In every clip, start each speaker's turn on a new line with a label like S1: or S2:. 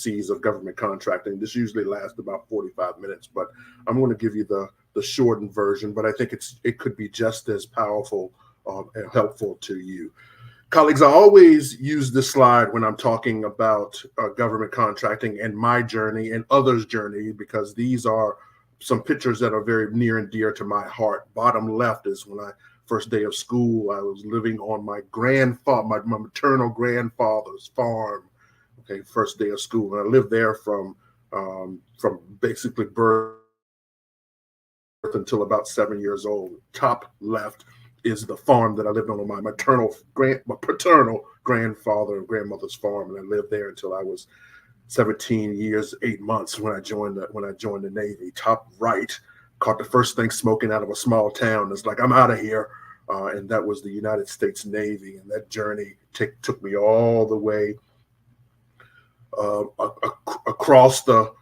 S1: C's of government contracting. This usually lasts about 45 minutes, but I'm going to give you the shortened version, but I think it could be just as powerful and helpful to you. Colleagues, I always use this slide when I'm talking about government contracting and my journey and others' journey, because these are some pictures that are very near and dear to my heart. Bottom left is when first day of school, I was living on my maternal grandfather's farm. Okay, first day of school, and I lived there from basically birth until about 7 years old. Top left is the farm that I lived on my paternal grandfather and grandmother's farm, and I lived there until I was 17 years, 8 months when I joined the Navy. Top right, caught the first thing smoking out of a small town. It's like, I'm out of here. And that was the United States Navy. And that journey took me all the way across the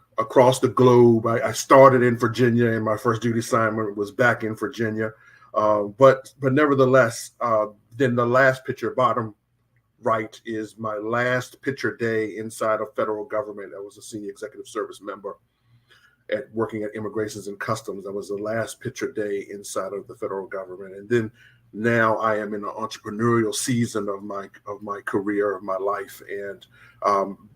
S1: globe. I started in Virginia, and my first duty assignment was back in Virginia. But nevertheless, then the last picture, bottom right, is my last picture day inside of federal government. I was a senior executive service member working at Immigrations and Customs. That was the last picture day inside of the federal government. And then now I am in the entrepreneurial season of my career, of my life. And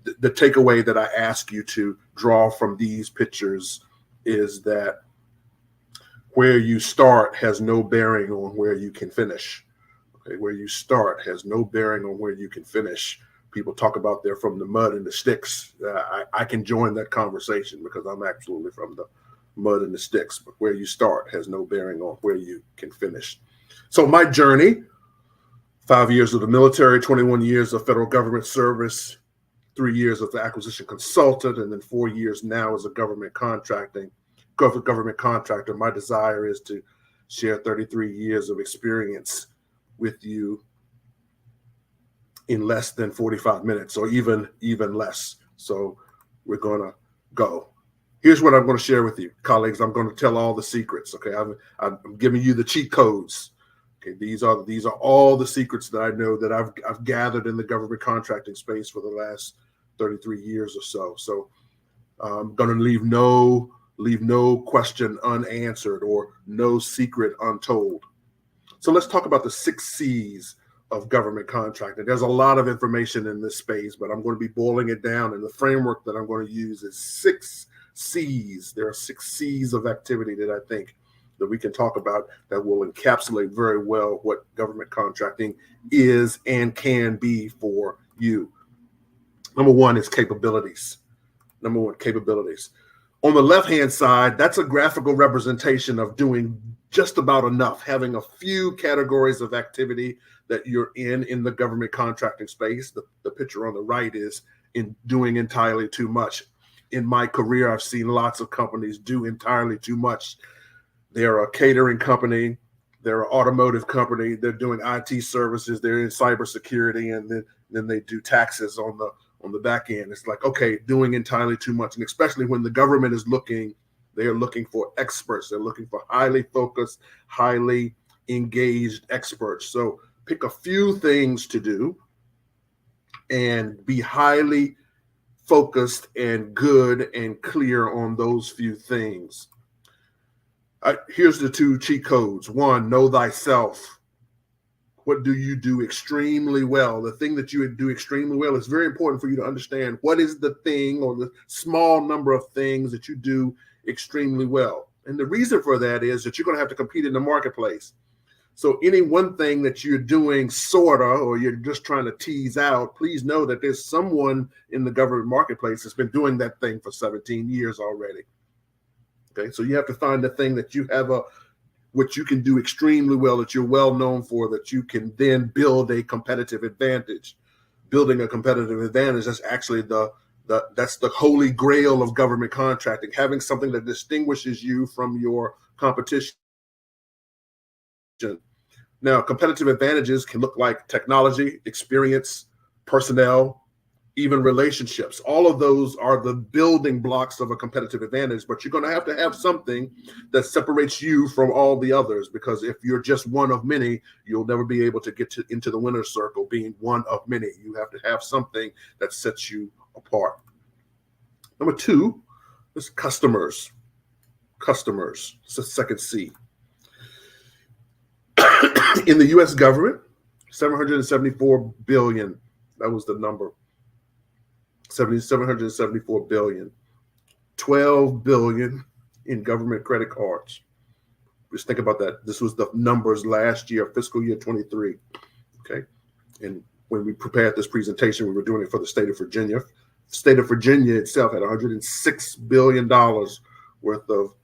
S1: the takeaway that I ask you to draw from these pictures is that where you start has no bearing on where you can finish. Okay, where you start has no bearing on where you can finish. People talk about they're from the mud and the sticks. I can join that conversation because I'm absolutely from the mud and the sticks. But where you start has no bearing on where you can finish. So my journey, 5 years of the military, 21 years of federal government service, 3 years as an acquisition consultant, and then 4 years now as a government contractor. My desire is to share 33 years of experience with you in less than 45 minutes, or even less. So we're going to go. Here's what I'm going to share with you, colleagues. I'm going to tell all the secrets. Okay, I'm giving you the cheat codes. Okay, these are all the secrets that I know that I've gathered in the government contracting space for the last 33 years or so. So I'm going to leave no question unanswered or no secret untold. So let's talk about the 6 C's of government contracting. There's a lot of information in this space, but I'm going to be boiling it down. And the framework that I'm going to use is 6 C's. There are 6 C's of activity that I think that we can talk about that will encapsulate very well what government contracting is and can be for you. Number 1 is capabilities. Number 1, capabilities. On the left-hand side, that's a graphical representation of doing just about enough, having a few categories of activity that you're in the government contracting space. The picture on the right is in doing entirely too much. In my career, I've seen lots of companies do entirely too much. They're a catering company, they're an automotive company, they're doing IT services, they're in cybersecurity, and then they do taxes on the back end. It's like, okay, doing entirely too much. And especially when the government is looking, they are looking for experts. They're looking for highly focused, highly engaged experts. So pick a few things to do and be highly focused and good and clear on those few things. Here's the 2 cheat codes. 1, know thyself. What do you do extremely well? The thing that you do extremely well is very important for you to understand. What is the thing or the small number of things that you do extremely well? And the reason for that is that you're going to have to compete in the marketplace. So any one thing that you're doing sorta, or you're just trying to tease out, please know that there's someone in the government marketplace that's been doing that thing for 17 years already. Okay, so you have to find the thing that you have what you can do extremely well, that you're well known for, that you can then build a competitive advantage. Building a competitive advantage, that's actually that's the holy grail of government contracting, having something that distinguishes you from your competition. Now, competitive advantages can look like technology, experience, personnel, even relationships. All of those are the building blocks of a competitive advantage, but you're going to have something that separates you from all the others, because if you're just one of many, you'll never be able to get into the winner's circle being one of many. You have to have something that sets you apart. Number two is customers. Customers. It's the second C. In the U.S. government, 774 billion. That was the number. 774 billion. 12 billion in government credit cards. Just think about that. This was the numbers last year, fiscal year 23. Okay. And when we prepared this presentation, we were doing it for the state of Virginia. The state of Virginia itself had $106 billion worth of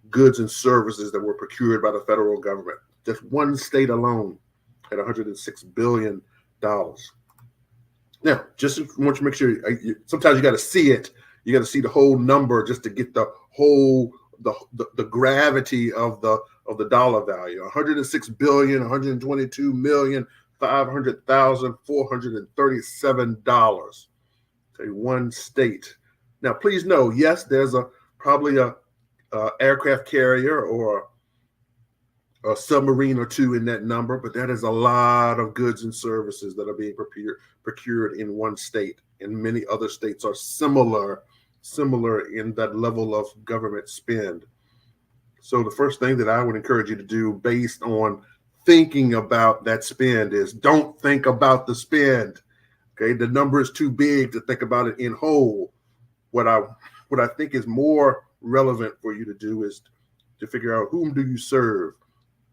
S1: goods and services that were procured by the federal government. Just one state alone had $106 billion. Now, just want to make sure, sometimes you got to see it. You got to see the whole number just to get the whole, the gravity of the dollar value. 106 billion, 122 million, $500,437. Okay, one state. Now, please know, yes, there's probably a aircraft carrier or a submarine or two in that number, but that is a lot of goods and services that are being procured in one state, and many other states are similar in that level of government spend. So the first thing that I would encourage you to do based on thinking about that spend is don't think about the spend. Okay, the number is too big to think about it in whole. What I think is more relevant for you to do is to figure out whom do you serve.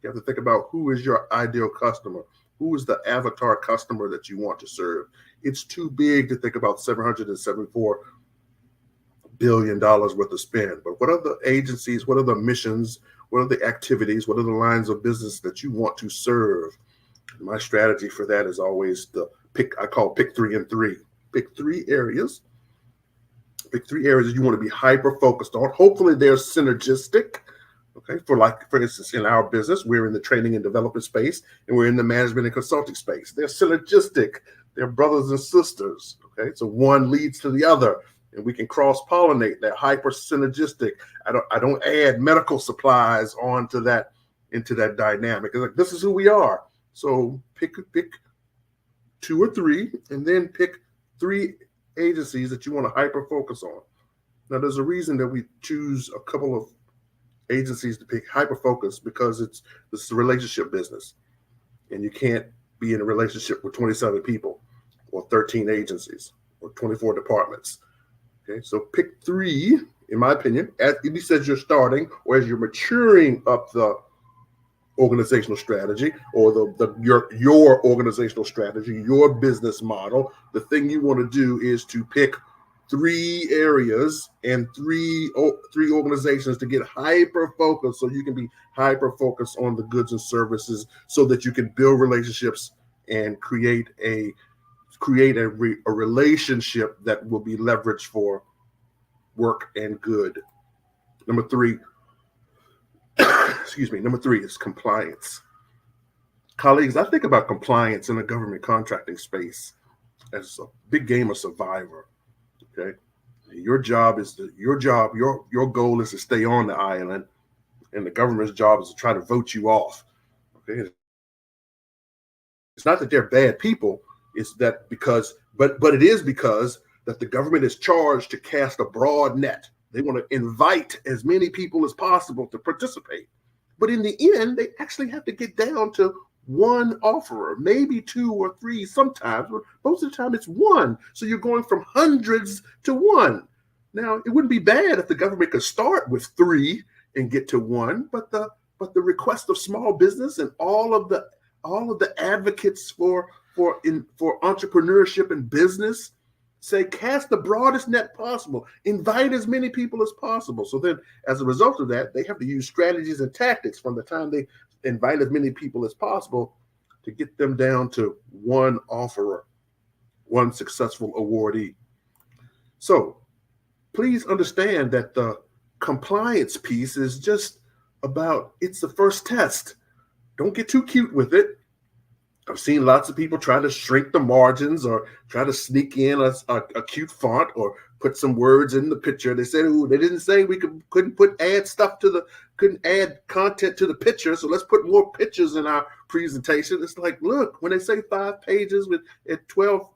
S1: You have to think about who is your ideal customer. Who is the avatar customer that you want to serve? It's too big to think about $774 billion worth of spend. But what are the agencies? What are the missions? What are the activities? What are the lines of business that you want to serve? My strategy for that is always pick 3 and 3. Pick three areas. Pick three areas you want to be hyper focused on. Hopefully they're synergistic. Okay, for instance, in our business, we're in the training and development space, and we're in the management and consulting space. They're synergistic. They're brothers and sisters. Okay, so one leads to the other, and we can cross-pollinate. They're hyper synergistic. I don't add medical supplies into that dynamic. It's like, this is who we are. So pick 2 or 3, and then pick 3 agencies that you want to hyper focus on. Now, there's a reason that we choose a couple of agencies to pick hyper focus, because this is a relationship business, and you can't be in a relationship with 27 people or 13 agencies or 24 departments. Okay, so pick 3, in my opinion, as you're starting or as you're maturing up the organizational strategy or your organizational strategy, your business model. The thing you want to do is to pick 3 areas and three organizations to get hyper focused, so you can be hyper focused on the goods and services, so that you can build relationships and create a relationship that will be leveraged for work and good. Number 3 is compliance. Colleagues, I think about compliance in the government contracting space as a big game of survivor. Okay, your goal is to stay on the island, and the government's job is to try to vote you off. Okay, it's not that they're bad people. It's that but it is because that the government is charged to cast a broad net. They want to invite as many people as possible to participate, but in the end, they actually have to get down to one offerer, maybe 2 or 3 sometimes, but most of the time it's 1. So you're going from hundreds to 1. Now, it wouldn't be bad if the government could start with 3 and get to 1, but the request of small business and all of the advocates for entrepreneurship and business say, cast the broadest net possible, invite as many people as possible. So then, as a result of that, they have to use strategies and tactics from the time they invite as many people as possible to get them down to 1 offerer, 1 successful awardee. So please understand that the compliance piece is just it's the first test. Don't get too cute with it. I've seen lots of people try to shrink the margins or try to sneak in a cute font or put some words in the picture. They said, they didn't say we couldn't add content to the picture, so let's put more pictures in our presentation. It's like, look, when they say 5 pages at 12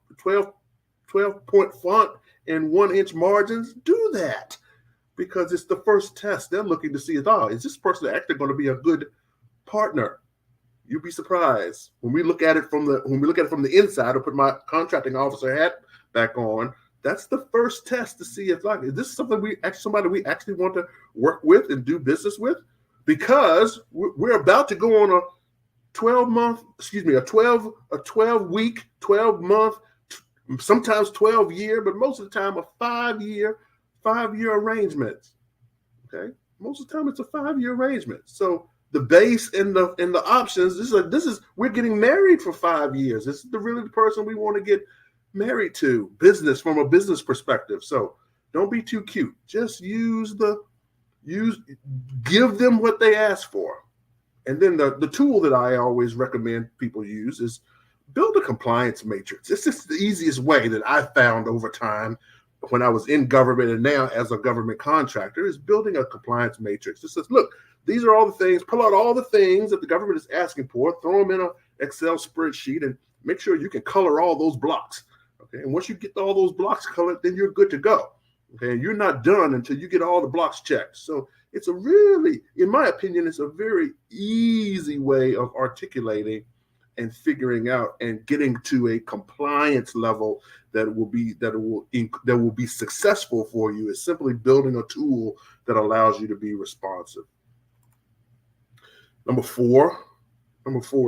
S1: point font and 1-inch margins, do that because it's the first test. They're looking to see is this person actually going to be a good partner? You'd be surprised when we look at it from the inside. I put my contracting officer hat back on. That's the first test to see if is this somebody we actually want to work with and do business with, because we're about to go on a 12-week, 12-month, sometimes 12-year, but most of the time a 5-year arrangements. Okay, most of the time it's a 5-year arrangement. So the base and the options. This is we're getting married for 5 years. This is the person we want to get married to. From a business perspective. So don't be too cute. Just give them what they ask for. And then the tool that I always recommend people use is build a compliance matrix. It's just the easiest way that I found over time when I was in government and now as a government contractor is building a compliance matrix. It says, look, these are all the things, pull out all the things that the government is asking for, throw them in an Excel spreadsheet and make sure you can color all those blocks. Okay. And once you get all those blocks colored, then you're good to go. Okay. And you're not done until you get all the blocks checked. So it's in my opinion, it's a very easy way of articulating and figuring out and getting to a compliance level that will be successful for you. Is simply building a tool that allows you to be responsive. Number four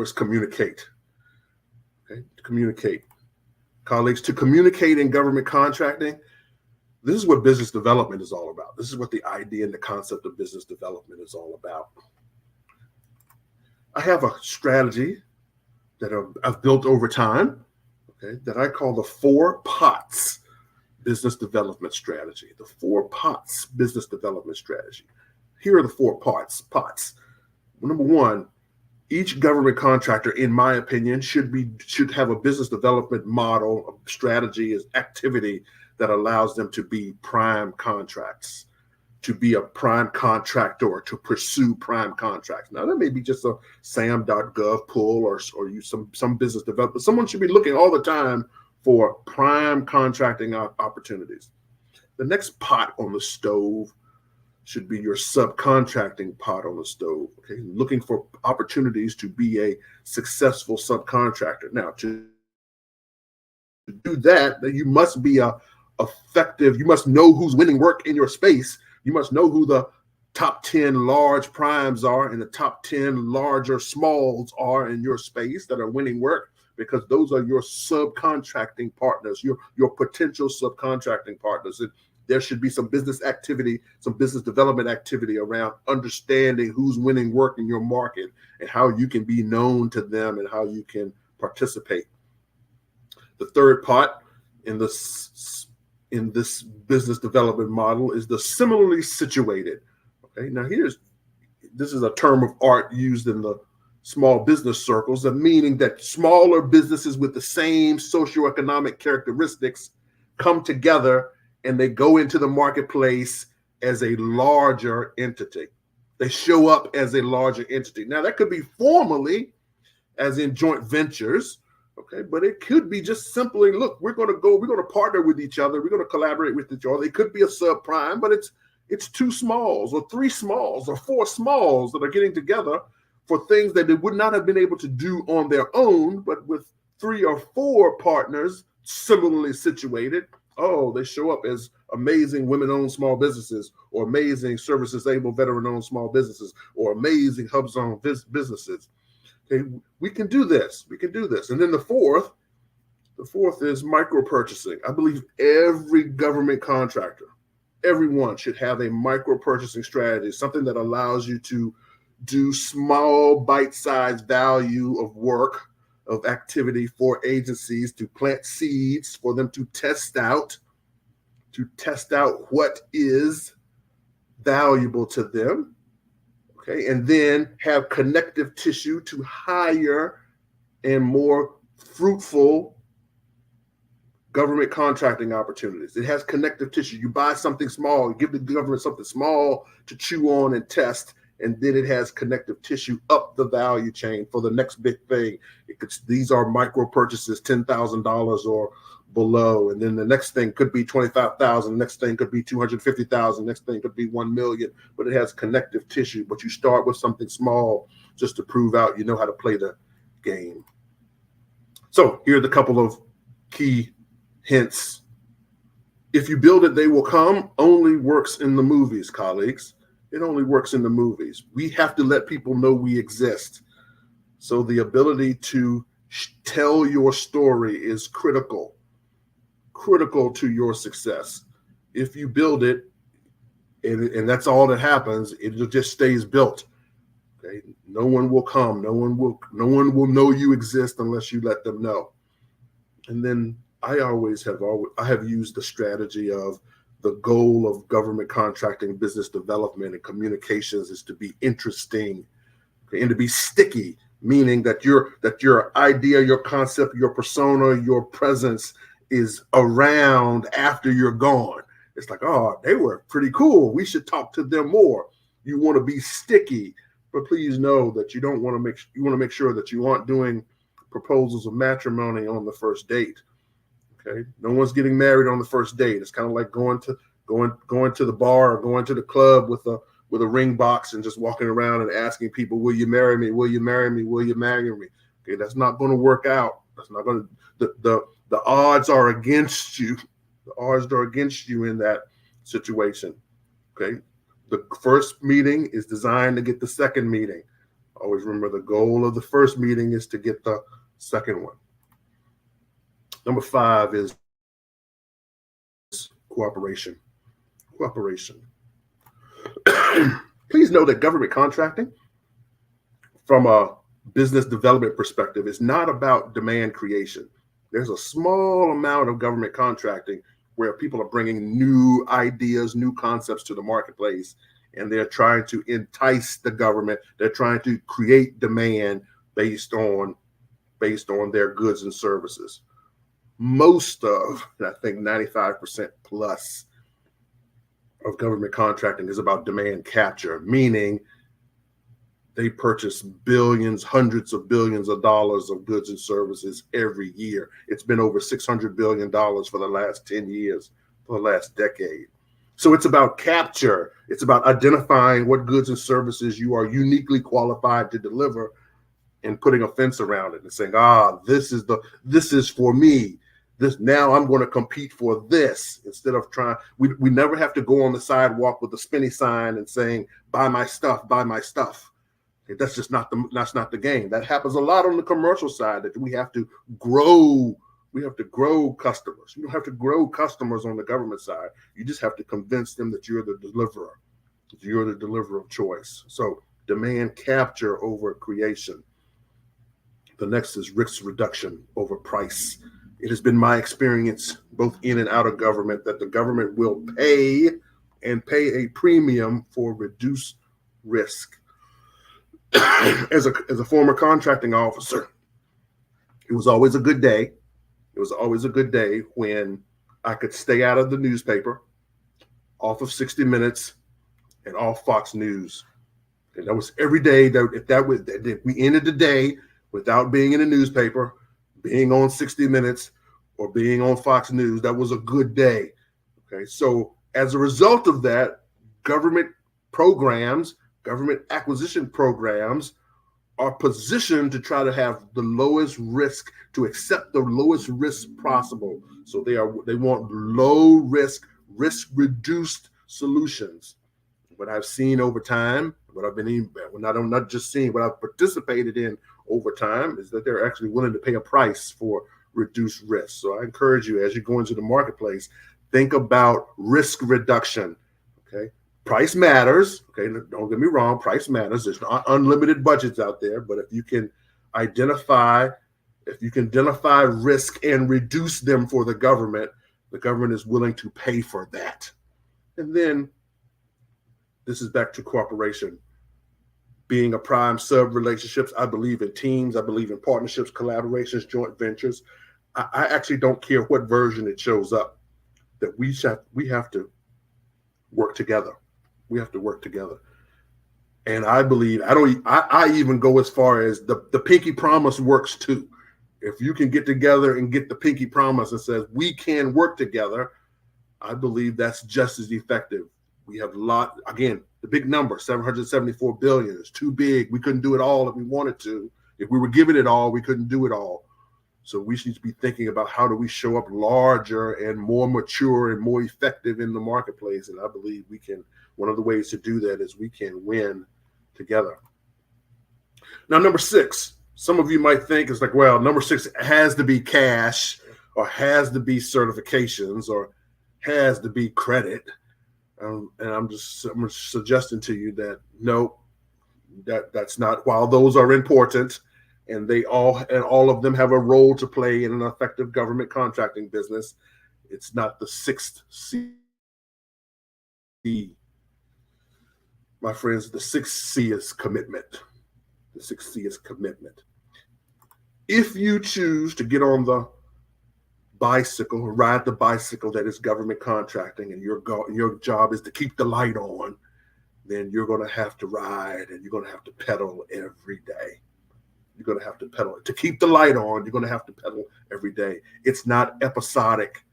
S1: is communicate. Okay, communicate. Colleagues, to communicate in government contracting, this is what business development is all about. This is what the idea and the concept of business development is all about. I have a strategy that I've built over time, okay, that I call the 4 pots business development strategy. The 4 pots business development strategy. Here are the 4 pots. Number 1, each government contractor, in my opinion, should have a business development model, a strategy, is activity that allows them to be prime contracts, to be a prime contractor, to pursue prime contracts. Now, that may be just a SAM.gov pull or use some business development. Someone should be looking all the time for prime contracting opportunities. The next pot on the stove should be your subcontracting pot on the stove. Okay, looking for opportunities to be a successful subcontractor. Now, to do that, you must be effective. You must know who's winning work in your space. You must know who the top 10 large primes are and the top 10 larger smalls are in your space that are winning work, because those are your subcontracting partners, your potential subcontracting partners. And there should be some business activity, some business development activity around understanding who's winning work in your market and how you can be known to them and how you can participate. The third pot in this business development model is the similarly situated. Okay, now this is a term of art used in the small business circles, meaning that smaller businesses with the same socioeconomic characteristics come together and they go into the marketplace as a larger entity. They show up as a larger entity. Now, that could be formally, as in joint ventures, okay, but it could be just simply, look, we're going to partner with each other. We're going to collaborate with each other. It could be a subprime, but it's 2 smalls or 3 smalls or 4 smalls that are getting together for things that they would not have been able to do on their own, but with 3 or 4 partners similarly situated. They show up as amazing women-owned small businesses, or amazing service-disabled veteran-owned small businesses, or amazing hub-zone businesses. Okay, we can do this. And then the fourth is micro-purchasing. I believe every government contractor, everyone should have a micro-purchasing strategy, something that allows you to do small bite-sized value of work, of activity for agencies, to plant seeds for them to test out what is valuable to them. Okay, and then have connective tissue to higher and more fruitful government contracting opportunities. It has connective tissue. You buy something small, you give the government something small to chew on and test, and then it has connective tissue up the value chain for the next big thing. These are micro purchases, $10,000 or below. And then the next thing could be 25,000. Next thing could be 250,000. Next thing could be 1 million, but it has connective tissue. But you start with something small just to prove out you know how to play the game. So here are the couple of key hints. If you build it, they will come only works in the movies, colleagues. It only works in the movies. We have to let people know we exist. So the ability to tell your story is critical to your success. If you build it, and that's all that happens, it just stays built. Okay, no one will come. No one will know you exist unless you let them know. And then I have used the strategy of the goal of government contracting, business development, and communications is to be interesting, okay, and to be sticky, meaning that your idea, your concept, your persona, your presence is around after you're gone. It's like, oh, they were pretty cool. We should talk to them more. You want to be sticky, but please know that you want to make sure that you aren't doing proposals of matrimony on the first date. Okay, no one's getting married on the first date. It's kind of like going to the bar or going to the club with a ring box and just walking around and asking people, "Will you marry me? Will you marry me? Will you marry me?" Okay, that's not going to work out. That's not going to. The odds are against you. The odds are against you in that situation. Okay, the first meeting is designed to get the second meeting. Always remember the goal of the first meeting is to get the second one. Number 5 is cooperation. Cooperation. Please know that government contracting, from a business development perspective, is not about demand creation. There's a small amount of government contracting where people are bringing new ideas, new concepts to the marketplace, and they're trying to entice the government. They're trying to create demand based on their goods and services. Most of, I think 95% plus of government contracting is about demand capture, meaning they purchase billions, hundreds of billions of dollars of goods and services every year. It's been over $600 billion for the last 10 years, for the last decade. So it's about capture. It's about identifying what goods and services you are uniquely qualified to deliver and putting a fence around it and saying, this is for me. Now I'm going to compete for this, instead of trying. We never have to go on the sidewalk with a spinny sign and saying, buy my stuff, buy my stuff. Okay, that's not the game. That happens a lot on the commercial side, that we have to grow. We have to grow customers. You don't have to grow customers on the government side. You just have to convince them that you're the deliverer. You're the deliverer of choice. So demand capture over creation. The next is risk reduction over price. It has been my experience, both in and out of government, that the government will pay a premium for reduced risk. As a former contracting officer, it was always a good day. It was always a good day when I could stay out of the newspaper, off of 60 Minutes, and off Fox News. And that was every day. That we ended the day without being in the newspaper, being on 60 Minutes, or being on Fox News. That was a good day. Okay, so as a result of that, government programs, government acquisition programs are positioned to try to have the lowest risk, to accept the lowest risk possible. So they want low risk reduced solutions. What I've seen over time, what I'm not just seeing, what I've participated in over time, is that they're actually willing to pay a price for reduced risk. So I encourage you, as you go into the marketplace, think about risk reduction. Okay, price matters. Okay, don't get me wrong, price matters. There's not unlimited budgets out there, but if you can identify risk and reduce them for the government is willing to pay for that. And then this is back to cooperation. Being a prime sub relationships, I believe in teams. I believe in partnerships, collaborations, joint ventures. I actually don't care what version it shows up, that we have to work together. We have to work together. And I believe, I even go as far as the pinky promise works too. If you can get together and get the pinky promise that says we can work together, I believe that's just as effective. We have again, the big number, 774 billion is too big. We couldn't do it all if we wanted to. If we were given it all, we couldn't do it all. So we should be thinking about how do we show up larger and more mature and more effective in the marketplace. And I believe we can, one of the ways to do that is we can win together. Now, number 6, some of you might think it's like, well, number 6 has to be cash or has to be certifications or has to be credit. And I'm just suggesting to you that no, that's not, while those are important and all of them have a role to play in an effective government contracting business, it's not the 6th C. My friends, the 6th C is commitment. The 6th C is commitment. If you choose to get on the bicycle, ride the bicycle that is government contracting, and your job is to keep the light on, then you're going to have to ride and you're going to have to pedal every day. You're going to have to pedal. To keep the light on, you're going to have to pedal every day. It's not episodic.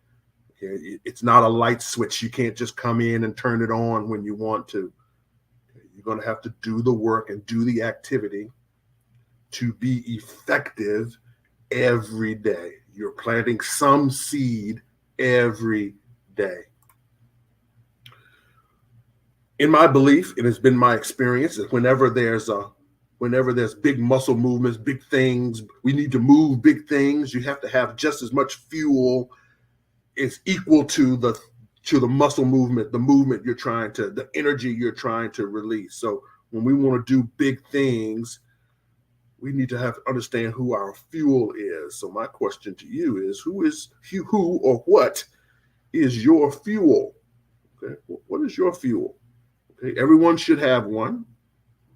S1: Okay? It's not a light switch. You can't just come in and turn it on when you want to. You're going to have to do the work and do the activity to be effective every day. You're planting some seed every day. In my belief, it has been my experience that whenever there's big muscle movements, big things, we need to move big things, you have to have just as much fuel is equal to the muscle movement, the energy you're trying to release. So when we want to do big things, we need to understand who our fuel is. So my question to you is, who or what is your fuel? Okay, what is your fuel? Okay, everyone should have one.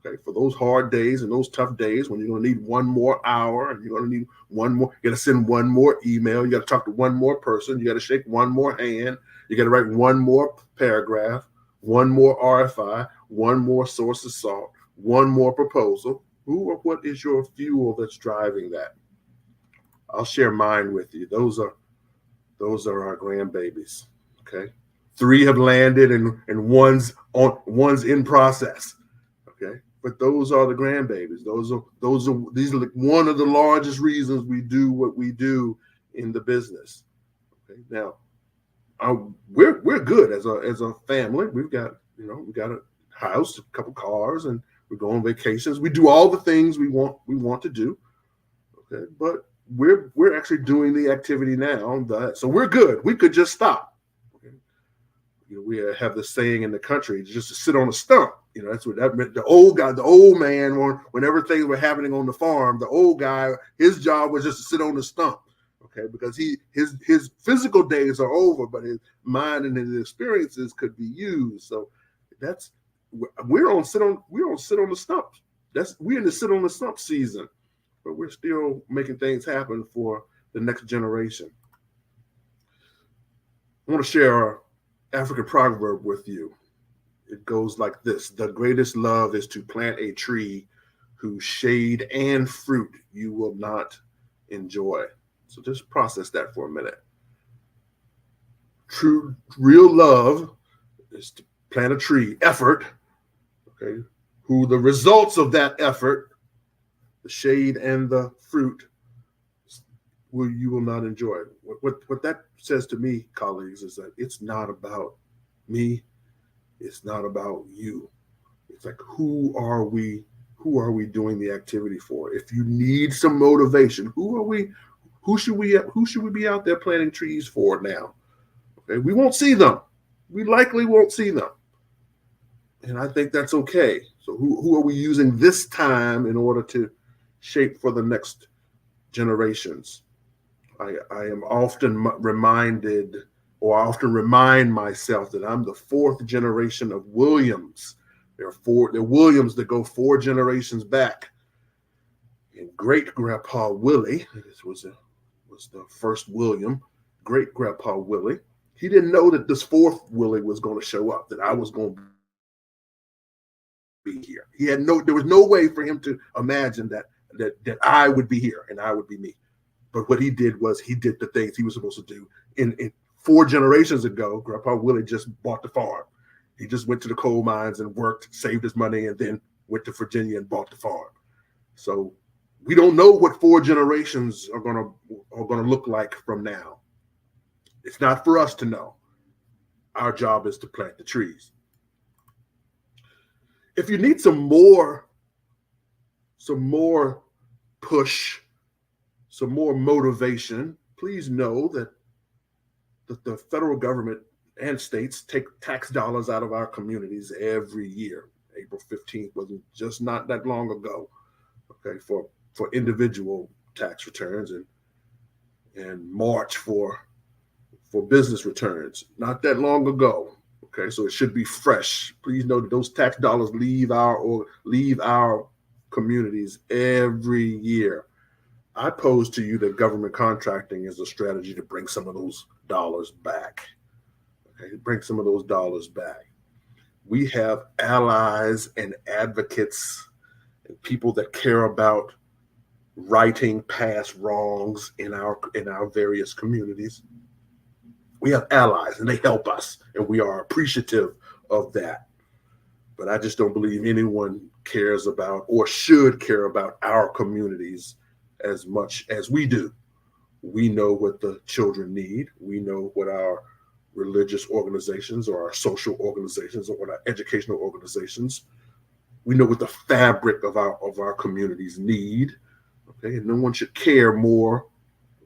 S1: Okay, for those hard days and those tough days when you're going to need one more hour and you're going to need one more, you got to send one more email, you got to talk to one more person, you got to shake one more hand, you got to write one more paragraph, one more RFI, one more source of salt, one more proposal. Who or what is your fuel that's driving that? I'll share mine with you. Those are our grandbabies. Okay, 3 have landed and one's in process. Okay, but those are the grandbabies. These are one of the largest reasons we do what we do in the business. Okay, now we're good as a family. We've got a house, a couple cars, and we go on vacations. We do all the things we want to do. Okay, but we're actually doing the activity now. So we're good. We could just stop. Okay? We have this saying in the country, just to sit on a stump. That's what that meant. The old guy, the old man, whenever things were happening on the farm, the old guy, his job was just to sit on the stump. Okay, because his physical days are over, but his mind and his experiences could be used. So we're on sit on the stump. We're in the sit on the stump season, but we're still making things happen for the next generation. I want to share an African proverb with you. It goes like this: the greatest love is to plant a tree whose shade and fruit you will not enjoy. So just process that for a minute. Real love is to plant a tree, effort, okay, who the results of that effort, the shade and the fruit, you will not enjoy. What that says to me, colleagues, is that it's not about me, it's not about you. It's like, who are we doing the activity for? If you need some motivation, who should we be out there planting trees for now? Okay, we won't see them. We likely won't see them. And I think that's okay. So who are we using this time in order to shape for the next generations? I am often reminded, or I often remind myself, that I'm the 4th generation of Williams. There are Williams that go 4 generations back. And great grandpa Willie, this was the first William, great grandpa Willie. He didn't know that this 4th Willie was going to show up, that I was going to be here. There was no way for him to imagine that I would be here and I would be me. But what he did was he did the things he was supposed to do. In 4 generations ago, Grandpa Willie just bought the farm. He just went to the coal mines and worked, saved his money, and then went to Virginia and bought the farm. So we don't know what 4 generations are gonna look like from now. It's not for us to know. Our job is to plant the trees. If you need some more push, some more motivation, please know that the federal government and states take tax dollars out of our communities every year. April 15th was just not that long ago, okay, for individual tax returns, and March for business returns, not that long ago. Okay, so it should be fresh. Please know that those tax dollars leave our communities every year. I pose to you that government contracting is a strategy to bring some of those dollars back. Okay, bring some of those dollars back. We have allies and advocates and people that care about righting past wrongs in our various communities. We have allies and they help us, and we are appreciative of that. But I just don't believe anyone cares about or should care about our communities as much as we do. We know what the children need. We know what our religious organizations or our social organizations or what our educational organizations, we know what the fabric of our communities need. Okay, and no one should care more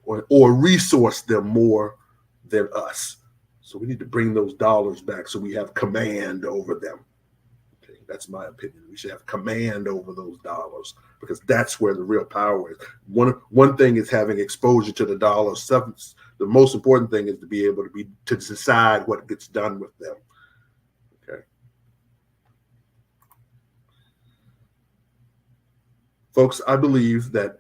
S1: or resource them more than us. So we need to bring those dollars back so we have command over them. Okay, that's my opinion. We should have command over those dollars because that's where the real power is. One thing is having exposure to the dollar. The most important thing is to be able to decide what gets done with them. Okay. Folks, I believe that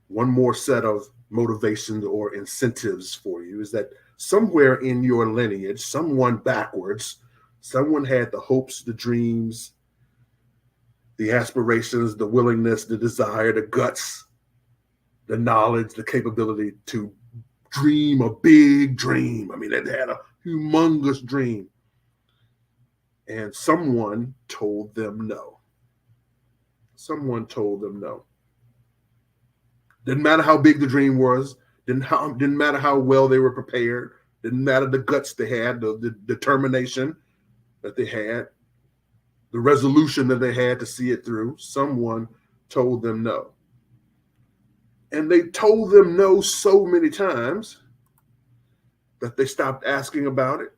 S1: one more set of motivations or incentives for you is that somewhere in your lineage, someone backwards, someone had the hopes, the dreams, the aspirations, the willingness, the desire, the guts, the knowledge, the capability to dream a big dream. I mean, they had a humongous dream. And someone told them no. Someone told them no. Didn't matter how big the dream was. Didn't matter how well they were prepared. Didn't matter the guts they had, the determination that they had, the resolution that they had to see it through. Someone told them no. And they told them no so many times that they stopped asking about it.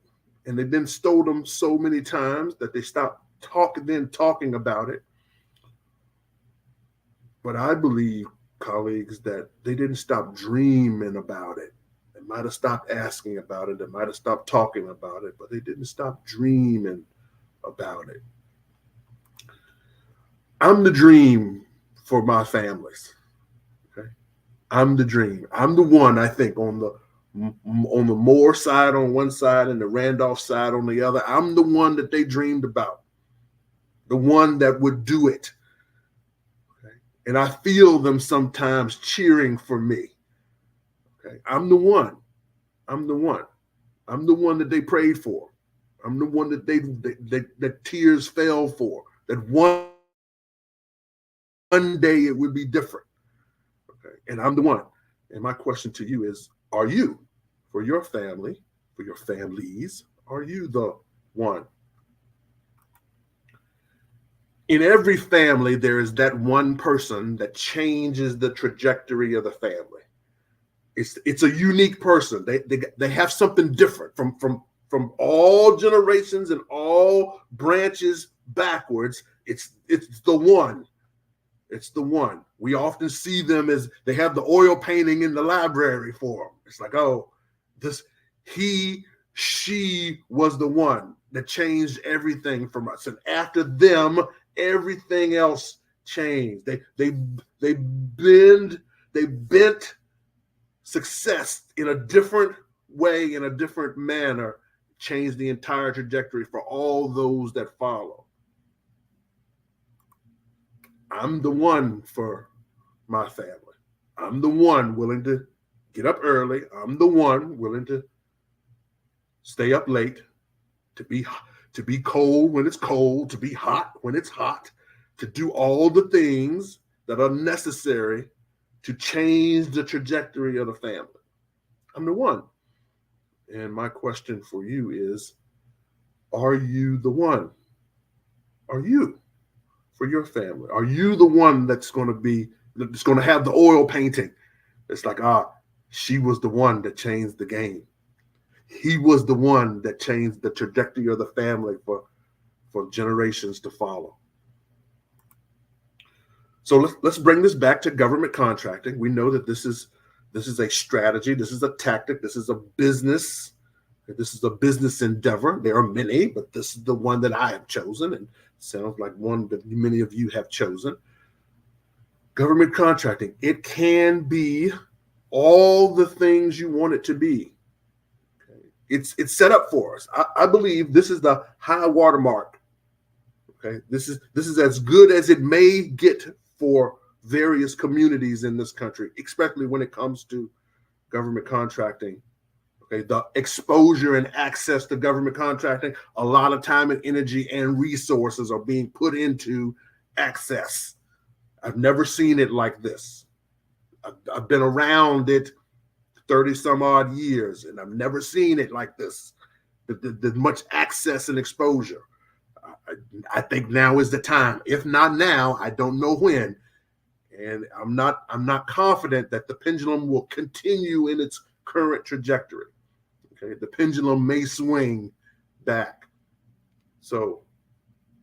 S1: And they then stole them so many times that they stopped talking about it. But I believe, colleagues, that they didn't stop dreaming about it. They might have stopped asking about it. They might have stopped talking about it, but they didn't stop dreaming about it. I'm the dream for my families. Okay, I'm the dream. I'm the one, I think, on the Moore side on one side and the Randolph side on the other. I'm the one that they dreamed about, the one that would do it. Okay, and I feel them sometimes cheering for me. Okay, I'm the one. I'm the one. I'm the one that they prayed for. I'm the one that that tears fell for. That one day it would be different. Okay, and I'm the one. And my question to you is, are you, for your family, for your families, are you the one? In every family, there is that one person that changes the trajectory of the family. It's a unique person. They have something different from all generations and all branches backwards. It's the one. It's the one. We often see them as they have the oil painting in the library for them. It's like, oh, she was the one that changed everything from us. And after them, everything else changed. They bent success in a different way, in a different manner, changed the entire trajectory for all those that follow. I'm the one for my family. I'm the one willing to get up early. I'm the one willing to stay up late, to be cold when it's cold, to be hot when it's hot, to do all the things that are necessary to change the trajectory of the family. I'm the one. And my question for you is, are you the one? Are you for your family? Are you the one that's going to have the oil painting? It's like, she was the one that changed the game. He was the one that changed the trajectory of the family for generations to follow. So let's bring this back to government contracting. We know that this is a strategy. This is a tactic. This is a business. This is a business endeavor. There are many, but this is the one that I have chosen, and sounds like one that many of you have chosen. Government contracting. It can be all the things you want it to be. Okay. It's set up for us. I believe this is the high watermark. Okay, this is as good as it may get for various communities in this country, especially when it comes to government contracting. Okay, the exposure and access to government contracting, a lot of time and energy and resources are being put into access. I've never seen it like this. I've been around it 30 some odd years, and I've never seen it like this. The much access and exposure. I think now is the time. If not now, I don't know when. And I'm not confident that the pendulum will continue in its current trajectory. Okay, the pendulum may swing back. So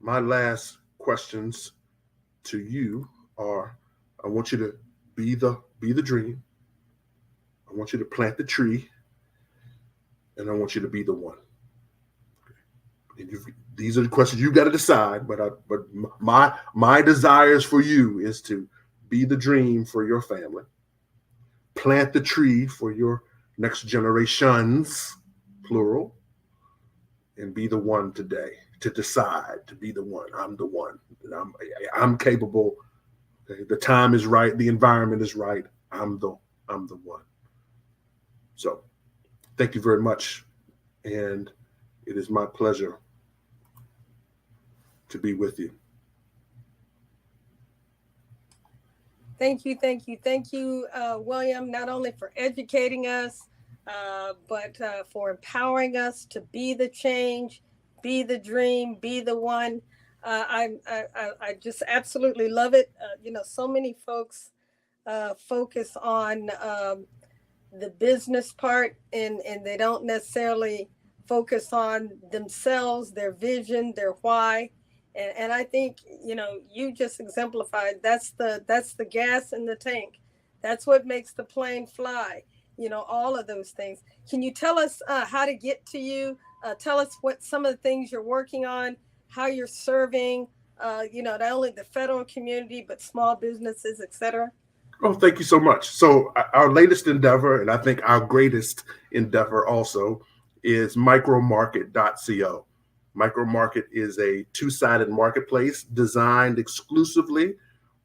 S1: my last questions to you are, I want you to be the dream. I want you to plant the tree, and I want you to be the one. And these are the questions you got to decide. But my desires for you is to be the dream for your family, plant the tree for your next generations, plural, and be the one today to decide to be the one. I'm the one. I'm capable. Okay? The time is right. The environment is right. I'm the one. So, thank you very much, and it is my pleasure to be with you.
S2: Thank you, William, not only for educating us, but for empowering us to be the change, be the dream, be the one. I just absolutely love it. So many folks focus on the business part, and they don't necessarily focus on themselves, their vision, their why. And I think, you just exemplified that's the gas in the tank. That's what makes the plane fly, all of those things. Can you tell us how to get to you? Tell us what some of the things you're working on, how you're serving, not only the federal community, but small businesses, et cetera.
S1: Oh, thank you so much. So our latest endeavor, and I think our greatest endeavor also, is micromarket.co. Micromarket is a two-sided marketplace designed exclusively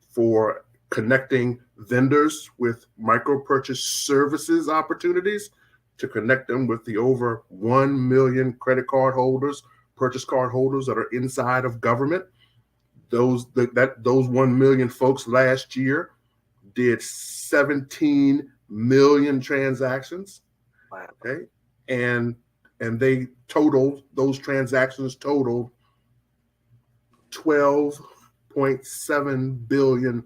S1: for connecting vendors with micro purchase services opportunities, to connect them with the over 1 million credit card holders, purchase card holders that are inside of government. Those 1 million folks last year did 17 million transactions.
S2: Wow.
S1: Okay. And those transactions totaled $12.7 billion.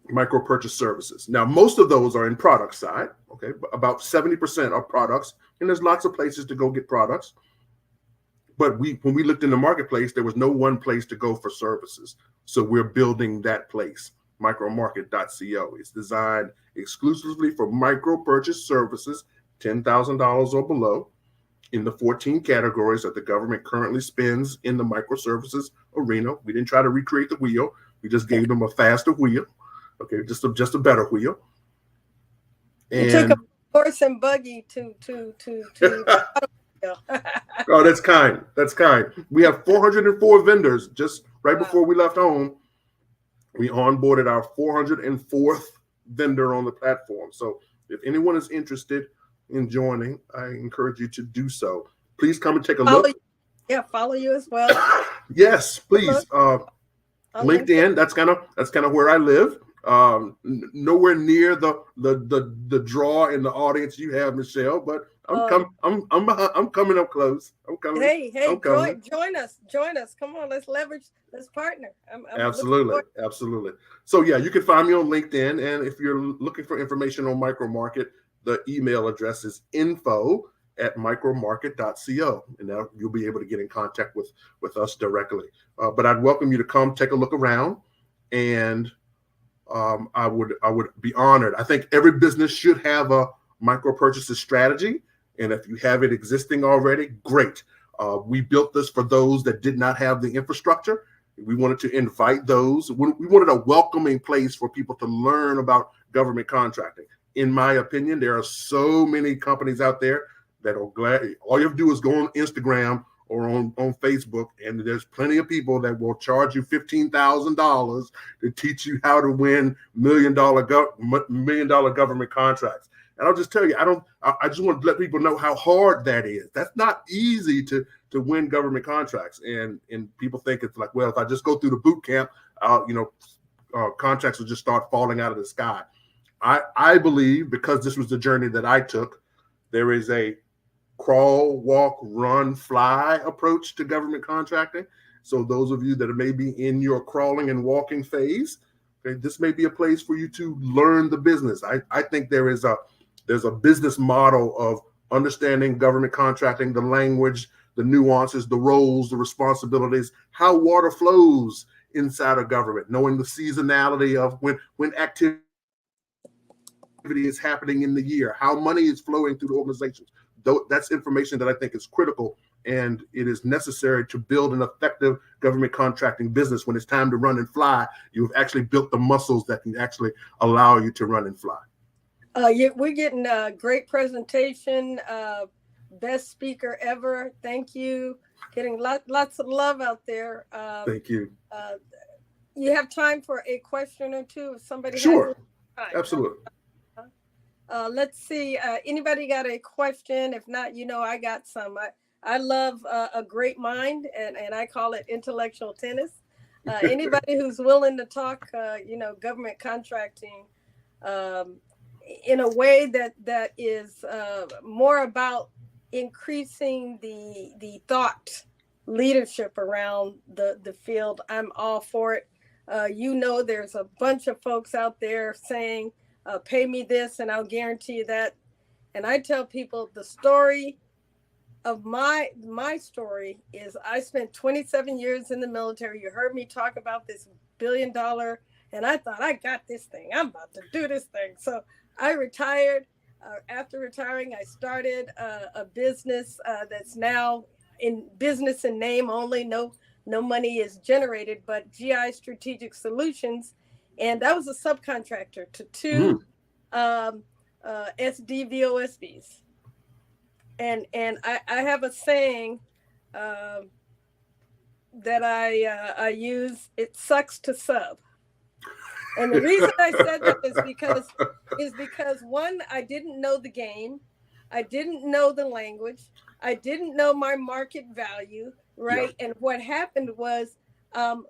S1: Micro purchase services. Now, most of those are in product side. Okay. About 70% are products, and there's lots of places to go get products. But when we looked in the marketplace, there was no one place to go for services. So we're building that place. Micromarket.co. It's designed exclusively for micro purchase services, $10,000 or below, in the 14 categories that the government currently spends in the microservices arena. We didn't try to recreate the wheel. We just gave them a faster wheel. Okay, just a better wheel.
S2: And you took a horse and buggy to
S1: Oh, that's kind. We have 404 vendors. Just right before we left home, We onboarded our 404th vendor on the platform. So if anyone is interested in joining, I encourage you to do so. Please come and take a look.
S2: Follow you as well.
S1: Yes, please. LinkedIn. That's kind of where I live. Nowhere near the draw in the audience you have, Michelle, but I'm coming up close. I'm coming.
S2: Hey, join us. Come on, let's leverage. Let's partner. I'm
S1: absolutely. So yeah, you can find me on LinkedIn, and if you're looking for information on micromarket, the email address is info@micromarket.co, and now you'll be able to get in contact with us directly. But I'd welcome you to come take a look around, and I would be honored. I think every business should have a micro purchases strategy, and if you have it existing already, great. We built this for those that did not have the infrastructure. We wanted to invite those. We wanted a welcoming place for people to learn about government contracting. In my opinion, there are so many companies out there that are glad. All you have to do is go on Instagram or on Facebook, and there's plenty of people that will charge you $15,000 to teach you how to win million dollar government contracts. And I'll just tell you, I just want to let people know how hard that is. That's not easy to win government contracts. And people think it's like, well, if I just go through the boot camp, contracts will just start falling out of the sky. I believe, because this was the journey that I took, there is a crawl, walk, run, fly approach to government contracting. So those of you that are maybe in your crawling and walking phase, okay, this may be a place for you to learn the business. I think there's a business model of understanding government contracting, the language, the nuances, the roles, the responsibilities, how water flows inside of government, knowing the seasonality of when activity is happening in the year, how money is flowing through the organizations. That's information that I think is critical, and it is necessary to build an effective government contracting business. When it's time to run and fly, you've actually built the muscles that can actually allow you to run and fly.
S2: We're getting a great presentation. Best speaker ever. Thank you. Getting lots of love out there.
S1: Thank you.
S2: You have time for a question or two if somebody
S1: Sure. Absolutely.
S2: Let's see. Anybody got a question? If not, I got some. I love a great mind, and I call it intellectual tennis. Anybody who's willing to talk, government contracting in a way that is more about increasing the thought leadership around the field, I'm all for it. There's a bunch of folks out there saying, pay me this and I'll guarantee you that. And I tell people the story of my story is I spent 27 years in the military. You heard me talk about this $1 billion, and I thought, I got this thing. I'm about to do this thing. So I retired. After retiring, I started a business that's now in business and name only. No money is generated, but GI Strategic Solutions. And that was a subcontractor to two SDVOSBs. And I have a saying that I use: it sucks to sub. And the reason I said that is because one, I didn't know the game, I didn't know the language, I didn't know my market value, right? Yeah. And what happened was,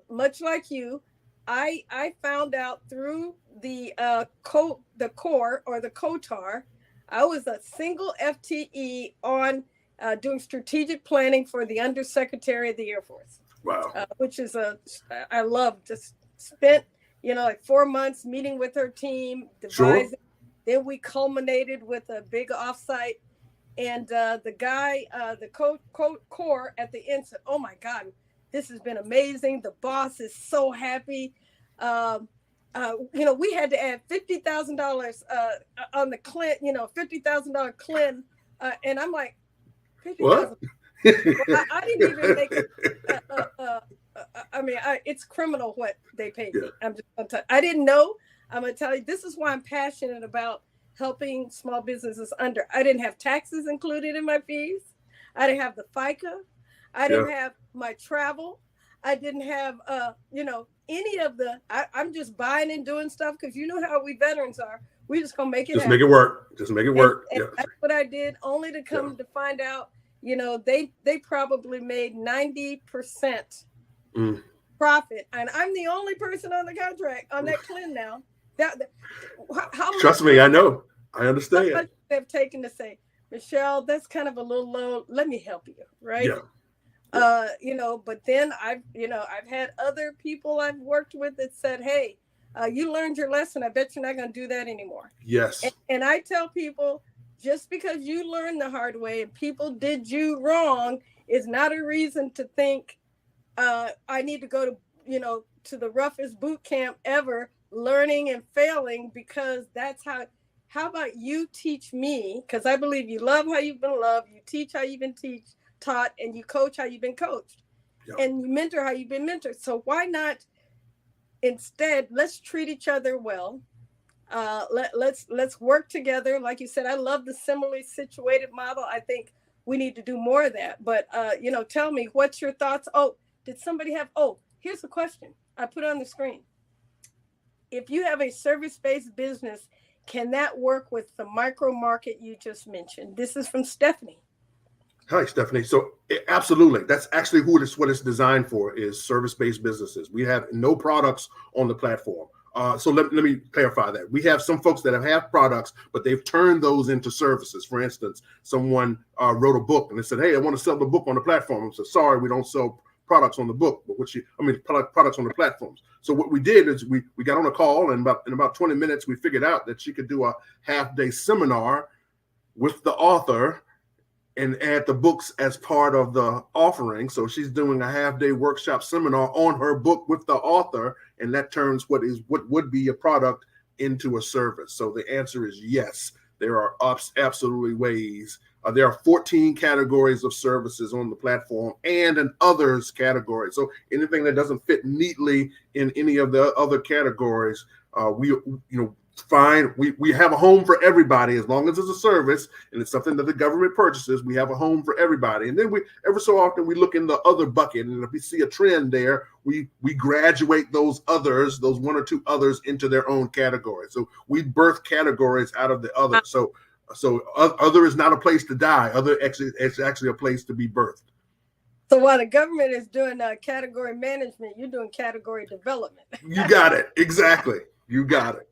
S2: much like you, I found out through the core or the COTAR. I was a single FTE on doing strategic planning for the Undersecretary of the Air Force.
S1: Wow.
S2: Which is I love. Just spent 4 months meeting with her team, devising. Sure. Then we culminated with a big offsite, and the guy, the core at the end said, "Oh my God, this has been amazing. The boss is so happy. We had to add $50,000 on the CLIN, $50,000 CLIN." And I'm like, $50,000. I didn't even make it. It's criminal what they paid me. I'm just gonna tell you. I didn't know. I'm gonna tell you, this is why I'm passionate about helping small businesses under. I didn't have taxes included in my fees. I didn't have the FICA. I didn't have my travel. I didn't have, any of I'm just buying and doing stuff because you know how we veterans are. We just gonna make it
S1: Just
S2: happen.
S1: make it work. Just make it work.
S2: And
S1: Yeah.
S2: that's what I did, only to come to find out, they probably made 90% profit, and I'm the only person on the contract on that CLIN now. How much?
S1: Trust me, I know. I understand.
S2: How much they've taken to say, Michelle, that's kind of a little low. Let me help you, right?
S1: Yeah.
S2: But then I've had other people I've worked with that said, hey, you learned your lesson. I bet you're not going to do that anymore.
S1: Yes.
S2: And I tell people, just because you learned the hard way and people did you wrong is not a reason to think I need to go to the roughest boot camp ever, learning and failing, because that's how about you teach me? Because I believe you love how you've been loved, you teach how you've been taught, and you coach how you've been coached, and you mentor how you've been mentored. So why not instead, let's treat each other well. Let's work together. Like you said, I love the similarly situated model. I think we need to do more of that. But tell me, what's your thoughts? Oh, did somebody have? Oh, here's a question I put on the screen. If you have a service-based business, can that work with the micro market you just mentioned? This is from Stephanie.
S1: Hi, Stephanie. So absolutely, that's actually what it's designed for, is service-based businesses. We have no products on the platform. So let me clarify that. We have some folks that have products, but they've turned those into services. For instance, someone wrote a book and they said, hey, I want to sell the book on the platform. I said, sorry, we don't sell products on the book, but products on the platforms. So what we did is we got on a call, and in about 20 minutes, we figured out that she could do a half-day seminar with the author and add the books as part of the offering. So she's doing a half-day workshop seminar on her book with the author, and that turns what would be a product into a service. So the answer is yes. There are absolutely ways. There are 14 categories of services on the platform and an others category. So anything that doesn't fit neatly in any of the other categories, we have a home for everybody as long as it's a service and it's something that the government purchases. We have a home for everybody. And then every so often we look in the other bucket, and if we see a trend there, we graduate those others, those one or two others, into their own category. So we birth categories out of the other. So other is not a place to die. Other it's actually a place to be birthed.
S2: So while the government is doing category management, you're doing category development.
S1: You got it. Exactly. You got it.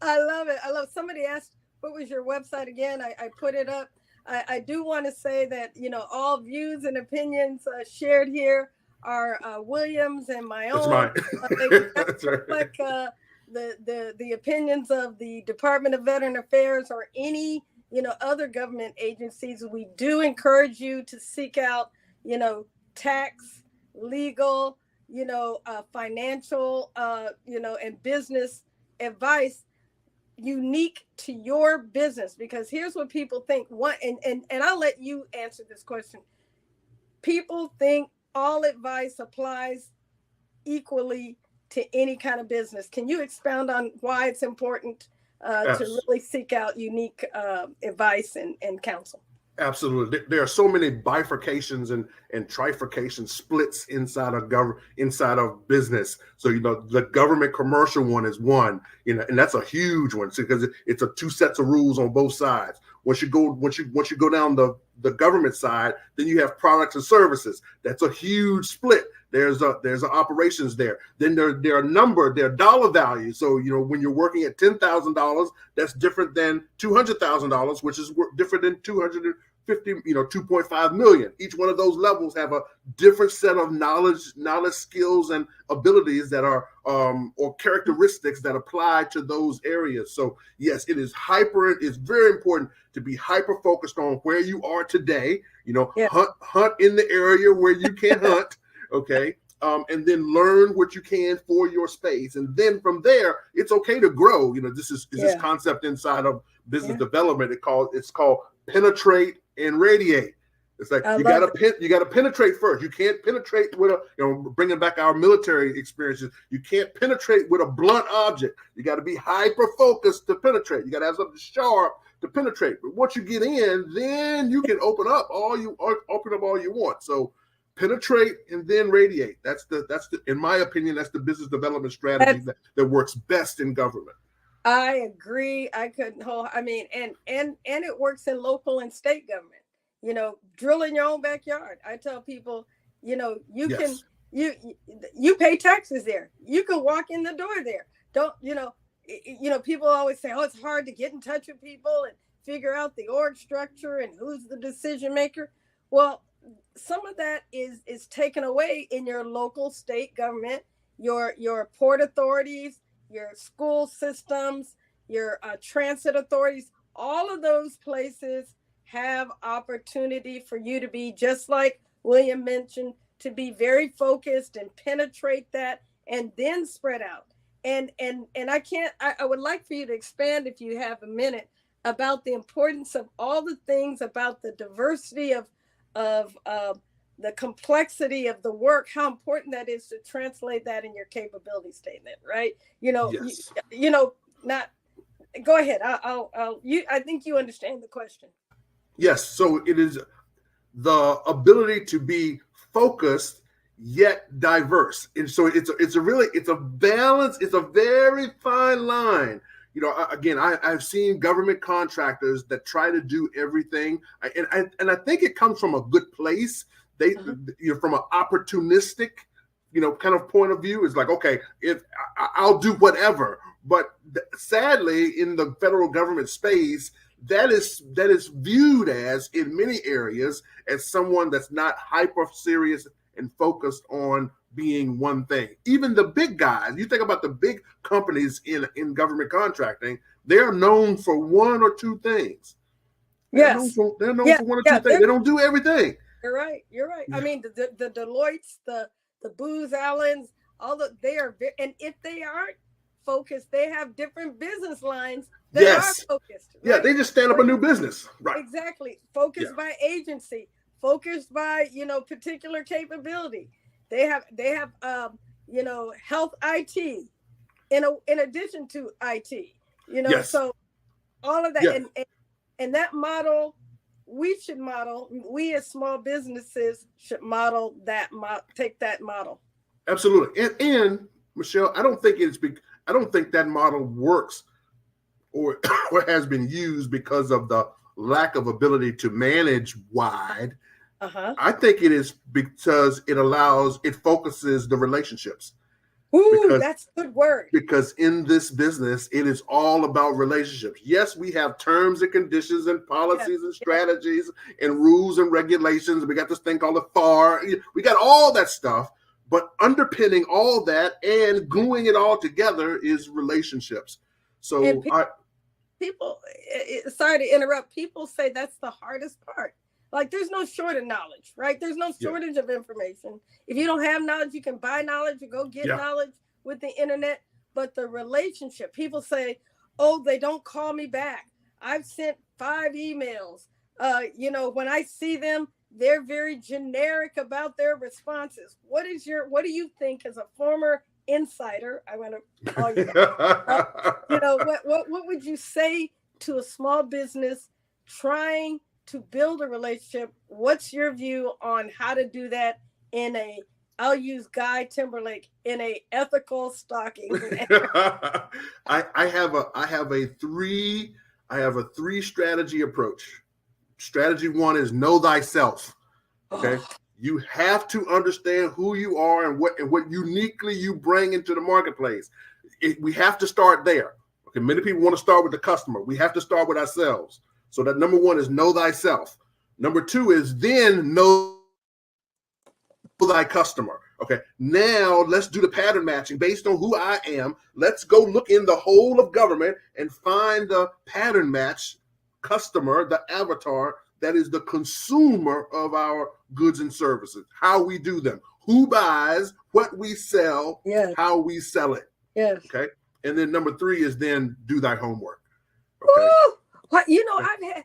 S2: I love it. Somebody asked, what was your website again? I put it up. I do want to say that, all views and opinions shared here are William's and my own.
S1: That's mine. That's right.
S2: Like the opinions of the Department of Veteran Affairs or any, other government agencies. We do encourage you to seek out, tax, legal, financial, and business advice unique to your business, because here's what people think. And I'll let you answer this question. People think all advice applies equally to any kind of business. Can you expound on why it's important to really seek out unique advice and counsel?
S1: Absolutely. There are so many bifurcations and trifurcation splits inside of business. So, the government commercial one is one, and that's a huge one because it's a two sets of rules on both sides. Once you go down the government side, then you have products and services. That's a huge split. There's operations there. Then there are dollar values. So, when you're working at $10,000, that's different than $200,000, which is different than 2.5 million. Each one of those levels have a different set of knowledge, skills, and abilities that are or characteristics that apply to those areas. So yes, it's very important to be hyper focused on where you are today. Hunt in the area where you can hunt. Okay. And then learn what you can for your space. And then from there, it's okay to grow. This is this concept inside of business development. It's called penetrate and radiate. It's like you gotta penetrate first. You can't penetrate with bringing back our military experiences. You can't penetrate with a blunt object. You got to be hyper focused to penetrate. You got to have something sharp to penetrate. But once you get in, then you can open up all you want. So penetrate and then radiate. That's the in my opinion, that's the business development strategy that works best in government.
S2: I agree. I couldn't hold. I mean, and it works in local and state government. Drill in your own backyard. I tell people, you can you pay taxes there. You can walk in the door there. Don't people always say, oh, it's hard to get in touch with people and figure out the org structure and who's the decision maker. Well, some of that is taken away in your local state government, your port authorities, your school systems, your transit authorities. All of those places have opportunity for you to be, just like William mentioned, to be very focused and penetrate that and then spread out. And I would like for you to expand, if you have a minute, about the importance of all the things about the diversity of the complexity of the work, how important that is to translate that in your capability statement, right?
S1: Yes.
S2: Not go ahead. I think you understand the question.
S1: Yes. So it is the ability to be focused yet diverse, and so it's a balance. It's a very fine line. Again, I've seen government contractors that try to do everything, and I think it comes from a good place. They, from an opportunistic, kind of point of view, is like, okay, if I'll do whatever. But sadly, in the federal government space, that is viewed as, in many areas, as someone that's not hyper serious and focused on being one thing. Even the big guys, you think about the big companies in government contracting, they're known for one or two things. They're known for one or two things. They don't do everything.
S2: You're right. I mean, the Deloittes, the Booz Allens, they are, and if they aren't focused, they have different business lines that are focused. Right?
S1: Yeah, they just stand up a new business. Right.
S2: Exactly. Focused by agency, focused by, particular capability. They have health IT in addition to IT, so all of that, and that model, we as small businesses should model that, take that model.
S1: Absolutely. And Michelle, I don't think that model works or has been used because of the lack of ability to manage wide. I think it is because it focuses the relationships.
S2: Ooh, that's a good word.
S1: Because in this business, it is all about relationships. Yes, we have terms and conditions and policies and strategies and rules and regulations. We got this thing called the FAR. We got all that stuff. But underpinning all that and gluing it all together is relationships. So
S2: people, sorry to interrupt, people say that's the hardest part. Like, there's no shortage of knowledge, right? There's no shortage of information. If you don't have knowledge, you can buy knowledge or go get knowledge with the internet. But the relationship, people say, oh, they don't call me back. I've sent 5 emails. When I see them, they're very generic about their responses. What do you think, as a former insider, I'm going to call you that, what would you say to a small business trying to build a relationship? What's your view on how to do that I'll use Guy Timberlake, in a ethical stalking manner?
S1: I have a 3 strategy approach. Strategy 1 is know thyself. Okay. You have to understand who you are and what uniquely you bring into the marketplace. We have to start there. Okay. Many people want to start with the customer. We have to start with ourselves. So that number 1 is know thyself. Number 2 is then know thy customer. Okay. Now let's do the pattern matching based on who I am. Let's go look in the whole of government and find the pattern match customer, the avatar that is the consumer of our goods and services, how we do them, who buys, what we sell, how we sell it.
S2: Yes.
S1: Okay. And then number 3 is then do thy homework. Okay.
S2: Woo! What, I've had,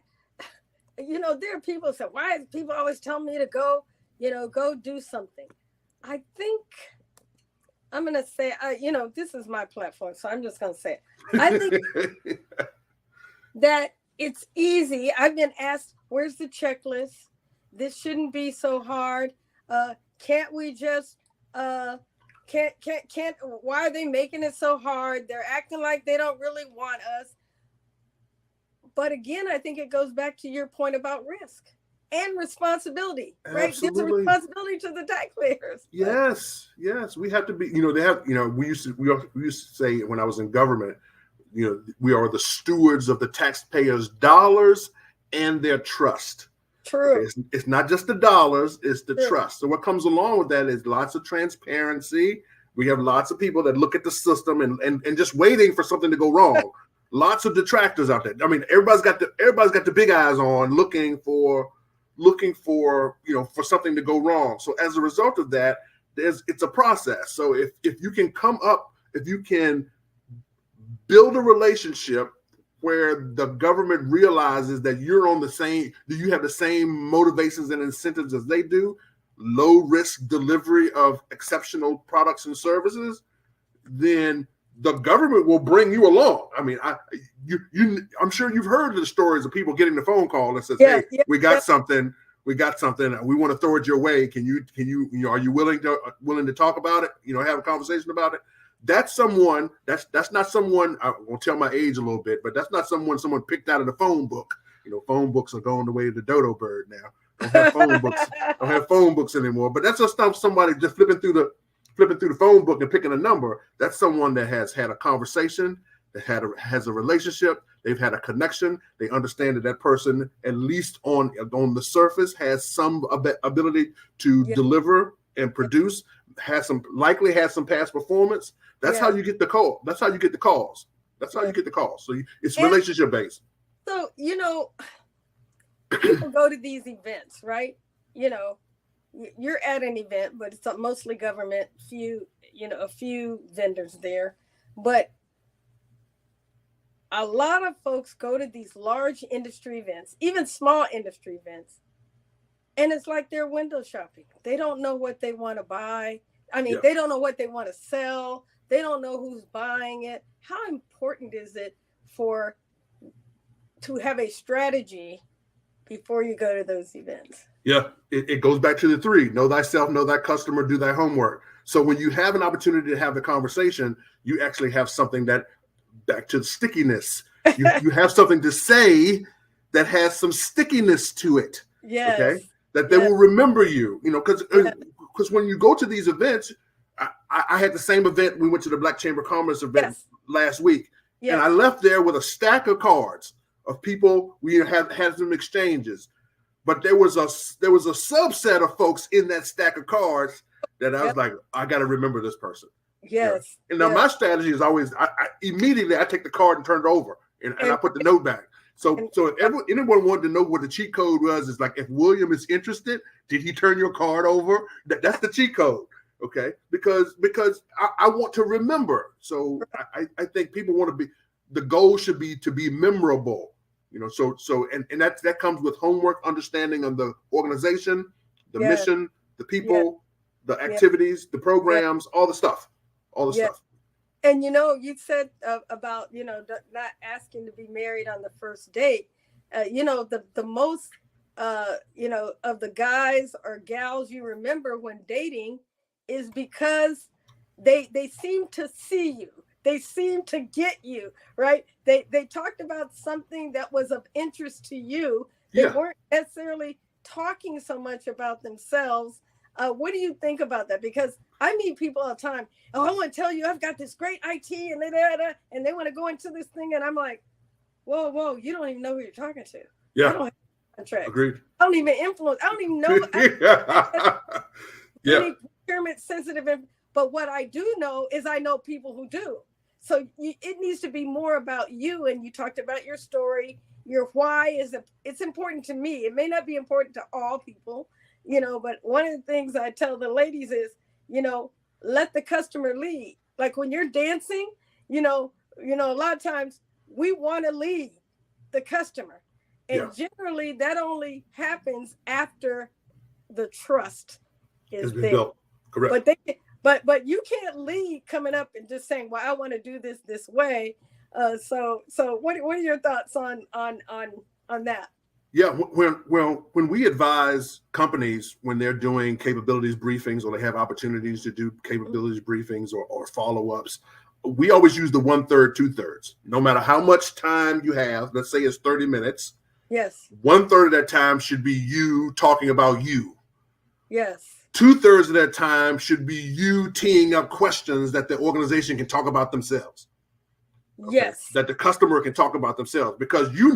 S2: there are people say, why do people always tell me to go do something? I think I'm going to say, this is my platform, so I'm just going to say it. I think that it's easy. I've been asked, where's the checklist? This shouldn't be so hard. Can't we just can't why are they making it so hard? They're acting like they don't really want us. But again, I think it goes back to your point about risk and responsibility, right? There's a
S1: Absolutely.
S2: responsibility to the taxpayers.
S1: Yes, yes. We have to be, they have, we used to say when I was in government, we are the stewards of the taxpayers' dollars and their trust.
S2: True.
S1: Okay? It's not just the dollars, it's the
S2: True.
S1: trust. So what comes along with that is lots of transparency. We have lots of people that look at the system and just waiting for something to go wrong. Lots of detractors out there. I mean, everybody's got the big eyes on looking for for something to go wrong. So as a result of that, it's a process. So if you can build a relationship where the government realizes that you have the same motivations and incentives as they do, low risk delivery of exceptional products and services, then the government will bring you along. I mean, I'm sure you've heard the stories of people getting the phone call that says, "Hey, we got something. We want to throw it your way. Can you? Are you willing to talk about it? Have a conversation about it?" That's someone. That's not someone. I won't tell my age a little bit, but that's not someone picked out of the phone book. Phone books are going the way of the dodo bird now. Don't have phone books. Don't have phone books anymore. But that's just somebody just flipping through the phone book and picking a number. That's someone that has had a conversation, that has a relationship. They've had a connection. They understand that person, at least on the surface, has some ability to deliver and produce. Likely has some past performance. That's how you get the call. That's how you get the calls. So it's relationship based.
S2: So people go to these events, right? You're at an event, but it's mostly government, a few vendors there. But a lot of folks go to these large industry events, even small industry events, and it's like they're window shopping. They don't know what they want to buy. I mean, they don't know what they want to sell. They don't know who's buying it. How important is it to have a strategy before you go to those events?
S1: Yeah, it goes back to the 3: know thyself, know thy customer, do thy homework. So when you have an opportunity to have the conversation, you actually have something back to stickiness. You have something to say that has some stickiness to it.
S2: Yes.
S1: Okay. That they will remember you, because when you go to these events, I had the same event. We went to the Black Chamber of Commerce event last week, and I left there with a stack of cards of people. We had some exchanges, but there was a subset of folks in that stack of cards that I was like, I got to remember this person.
S2: Yes.
S1: And now my strategy is always, I immediately take the card and turn it over, and I put the note back. So if anyone wanted to know what the cheat code was, it's like, if William is interested, did he turn your card over? That's the cheat code. Okay, because I want to remember. So I think people want to be. The goal should be to be memorable. So that comes with homework, understanding of the organization, the mission, the people, the activities, the programs, all the stuff. Stuff.
S2: And you said about not asking to be married on the first date. The most of the guys or gals you remember when dating is because they seem to see you. They seem to get you, right? They talked about something that was of interest to you. They weren't necessarily talking so much about themselves. What do you think about that? Because I meet people all the time. Oh, I want to tell you, I've got this great IT and they want to go into this thing. And I'm like, whoa, you don't even know who you're talking to.
S1: Yeah.
S2: I don't have a contract.
S1: Agreed.
S2: I don't even influence. I don't even know. Any procurement sensitive. But what I do know is I know people who do. So it needs to be more about you. And you talked about your story. Your why it's important to me. It may not be important to all people, but one of the things I tell the ladies is, let the customer lead. Like when you're dancing, a lot of times we want to lead the customer. And generally that only happens after the trust is there. Built.
S1: Correct.
S2: But you can't lead coming up and just saying, well, I want to do this way. So what are your thoughts on that?
S1: Yeah, when we advise companies when they're doing capabilities briefings or they have opportunities to do capabilities briefings or follow-ups, we always use the 1/3, 2/3. No matter how much time you have, let's say it's 30 minutes,
S2: Yes.
S1: 1/3 of that time should be you talking about you.
S2: Yes.
S1: 2/3 of that time should be you teeing up questions that the organization can talk about themselves. Okay?
S2: Yes.
S1: That the customer can talk about themselves, because you.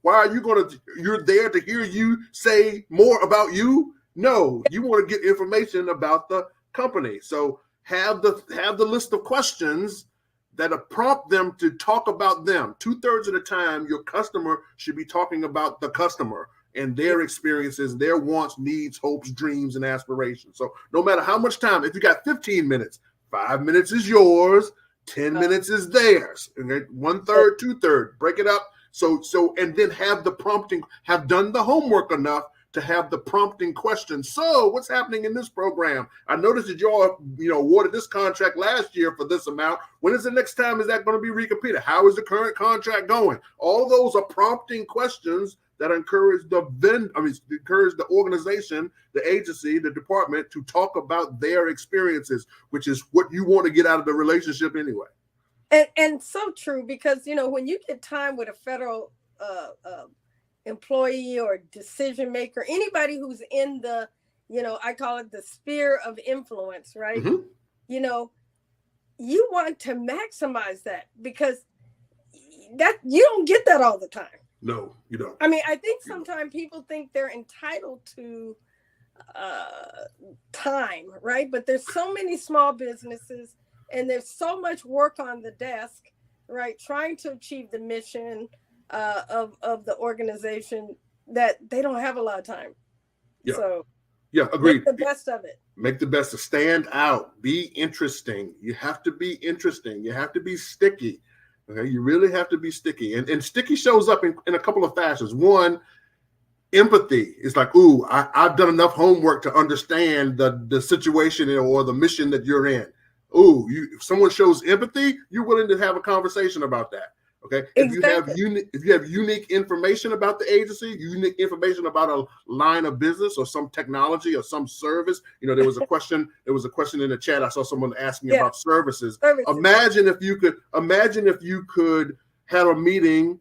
S1: Why are you you're there to hear you say more about you? No, you want to get information about the company. So have the list of questions that prompt them to talk about them. 2/3 of the time, your customer should be talking about the customer and their experiences, their wants, needs, hopes, dreams, and aspirations. So no matter how much time, if you got 15 minutes, 5 minutes is yours, 10 minutes is theirs. Okay? 1/3, 2/3, break it up. So, and then have the prompting, have done the homework enough to have the prompting question. So what's happening in this program? I noticed that y'all, awarded this contract last year for this amount. When is the next time is that going to be repeated? How is the current contract going? All those are prompting questions that encourage encourage the organization, the agency, the department to talk about their experiences, which is what you want to get out of the relationship anyway.
S2: And so true, because when you get time with a federal employee or decision maker, anybody who's in the, I call it the sphere of influence, right?
S1: Mm-hmm.
S2: You want to maximize that, because that you don't get that all the time.
S1: No, you don't.
S2: I mean, I think sometimes people think they're entitled to time, right? But there's so many small businesses and there's so much work on the desk, right? Trying to achieve the mission of the organization, that they don't have a lot of time.
S1: Yeah.
S2: So
S1: yeah, agreed.
S2: Make the best of it.
S1: Make the best of stand out, be interesting. You have to be interesting. You have to be sticky. Okay, you really have to be sticky. And sticky shows up in a couple of fashions. One, empathy. It's like, ooh, I've done enough homework to understand the situation or the mission that you're in. Ooh, if someone shows empathy, you're willing to have a conversation about that. Okay.
S2: Exactly.
S1: If you have unique information about the agency, unique information about a line of business or some technology or some service. There was a question. There was a question in the chat. I saw someone asking about services. Imagine if you could have a meeting.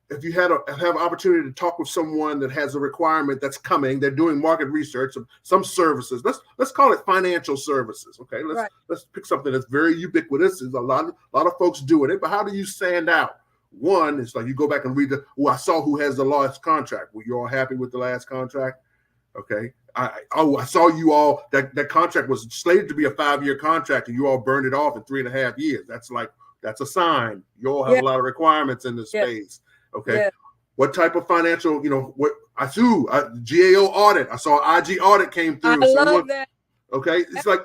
S1: If you have an opportunity to talk with someone that has a requirement that's coming, they're doing market research of some services. Let's call it financial services. Okay, let's pick something that's very ubiquitous. There's a lot of folks doing it, but how do you stand out? One, it's like you go back and read I saw who has the last contract. Were you all happy with the last contract? Okay. I saw you all that contract was slated to be a 5-year contract and you all burned it off in 3.5 years. That's a sign. You all have a lot of requirements in this space. Okay. Yeah. What type of financial, what GAO audit. I saw IG audit came through.
S2: I love that.
S1: Okay. It's like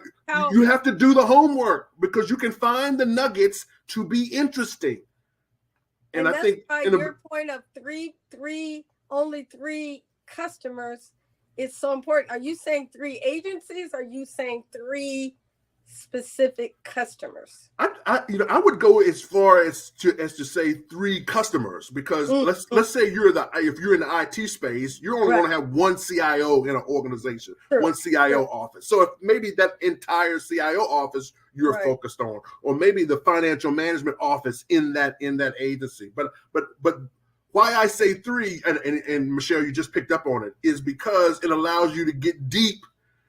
S1: you have to do the homework, because you can find the nuggets to be interesting.
S2: And I think your point of only three customers is so important. Are you saying 3 agencies? Or are you saying 3 specific customers?
S1: I would go as far as to say 3 customers, because let's say if you're in the IT space, you're only going to have one CIO in an organization, one CIO office. So if maybe that entire CIO office you're focused on, or maybe the financial management office in that agency. But why I say 3, and Michelle, you just picked up on it, is because it allows you to get deep.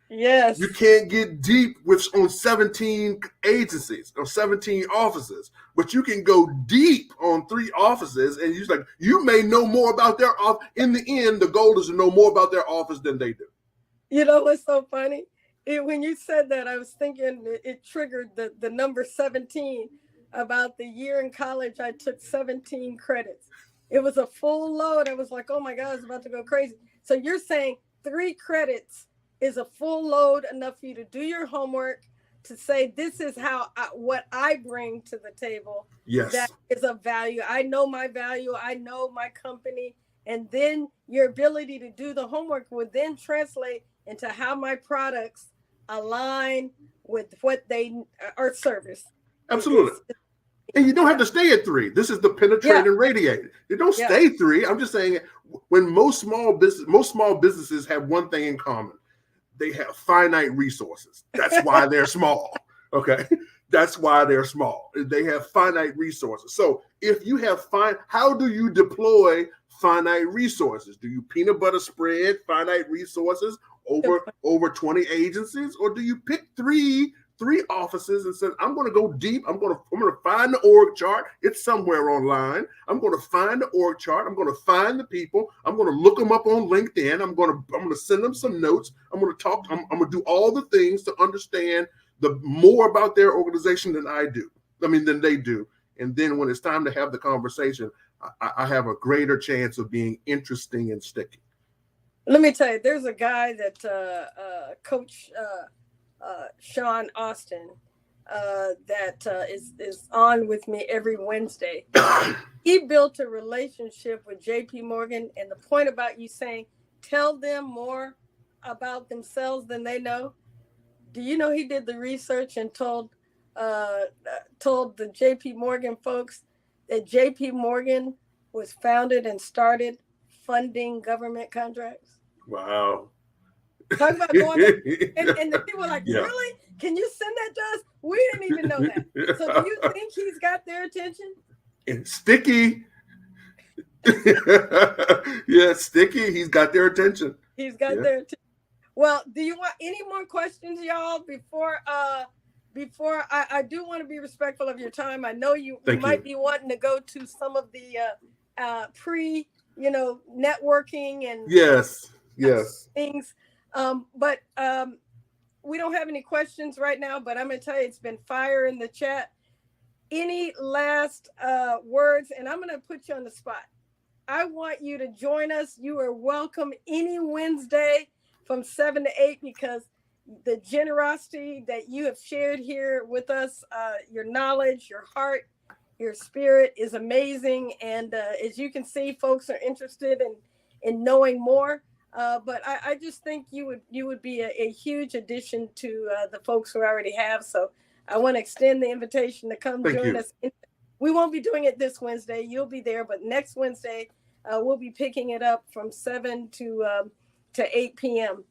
S2: Yes.
S1: You can't get deep on 17 agencies or 17 offices, but you can go deep on 3 offices, and you may know more about their office. In the end, the goal is to know more about their office than they do.
S2: You know what's so funny? When you said that, I was thinking it triggered the number 17. About the year in college, I took 17 credits. It was a full load. I was like, oh my God, it's about to go crazy. So you're saying 3 credits is a full load, enough for you to do your homework, to say, this is what I bring to the table.
S1: Yes.
S2: That is of value. I know my value. I know my company. And then your ability to do the homework would then translate into how my products align with what they are service.
S1: Absolutely. And you don't have to stay at 3. This is the penetrate and radiate. You don't stay 3. I'm just saying, when most small businesses have one thing in common. They have finite resources. That's why they're small. Okay. That's why they're small. They have finite resources. So if you have how do you deploy finite resources? Do you peanut butter spread finite resources over 20 agencies? Or do you pick three offices and said, I'm going to go deep. I'm going to find the org chart. It's somewhere online. I'm going to find the org chart. I'm going to find the people. I'm going to look them up on LinkedIn. I'm going to send them some notes. I'm going to talk. I'm going to do all the things to understand more about their organization than they do. And then when it's time to have the conversation, I have a greater chance of being interesting and sticky.
S2: Let me tell you, there's a guy that Coach Sean Austin that is on with me every Wednesday. He built a relationship with JP Morgan, and the point about you saying tell them more about themselves than they know. Do you know he did the research and told the JP Morgan folks that JP Morgan was founded and started funding government contracts?
S1: Wow.
S2: Talk about going up. And the people were like, really? Can you send that to us? We didn't even know that. So do you think he's got their attention?
S1: And sticky. Yeah, sticky. He's got their attention.
S2: He's got their attention. Well, do you want any more questions, y'all, before I do want to be respectful of your time. I know you might be wanting to go to some of the networking and
S1: yes
S2: things. But we don't have any questions right now, but I'm going to tell you, it's been fire in the chat. Any last words? And I'm going to put you on the spot. I want you to join us. You are welcome any Wednesday from 7 to 8, because the generosity that you have shared here with us, your knowledge, your heart, your spirit is amazing. And as you can see, folks are interested in knowing more. But I just think you would be a huge addition to the folks who already have. So I want to extend the invitation to come join us. We won't be doing it this Wednesday. You'll be there, but next Wednesday we'll be picking it up from 7 to 8 p.m.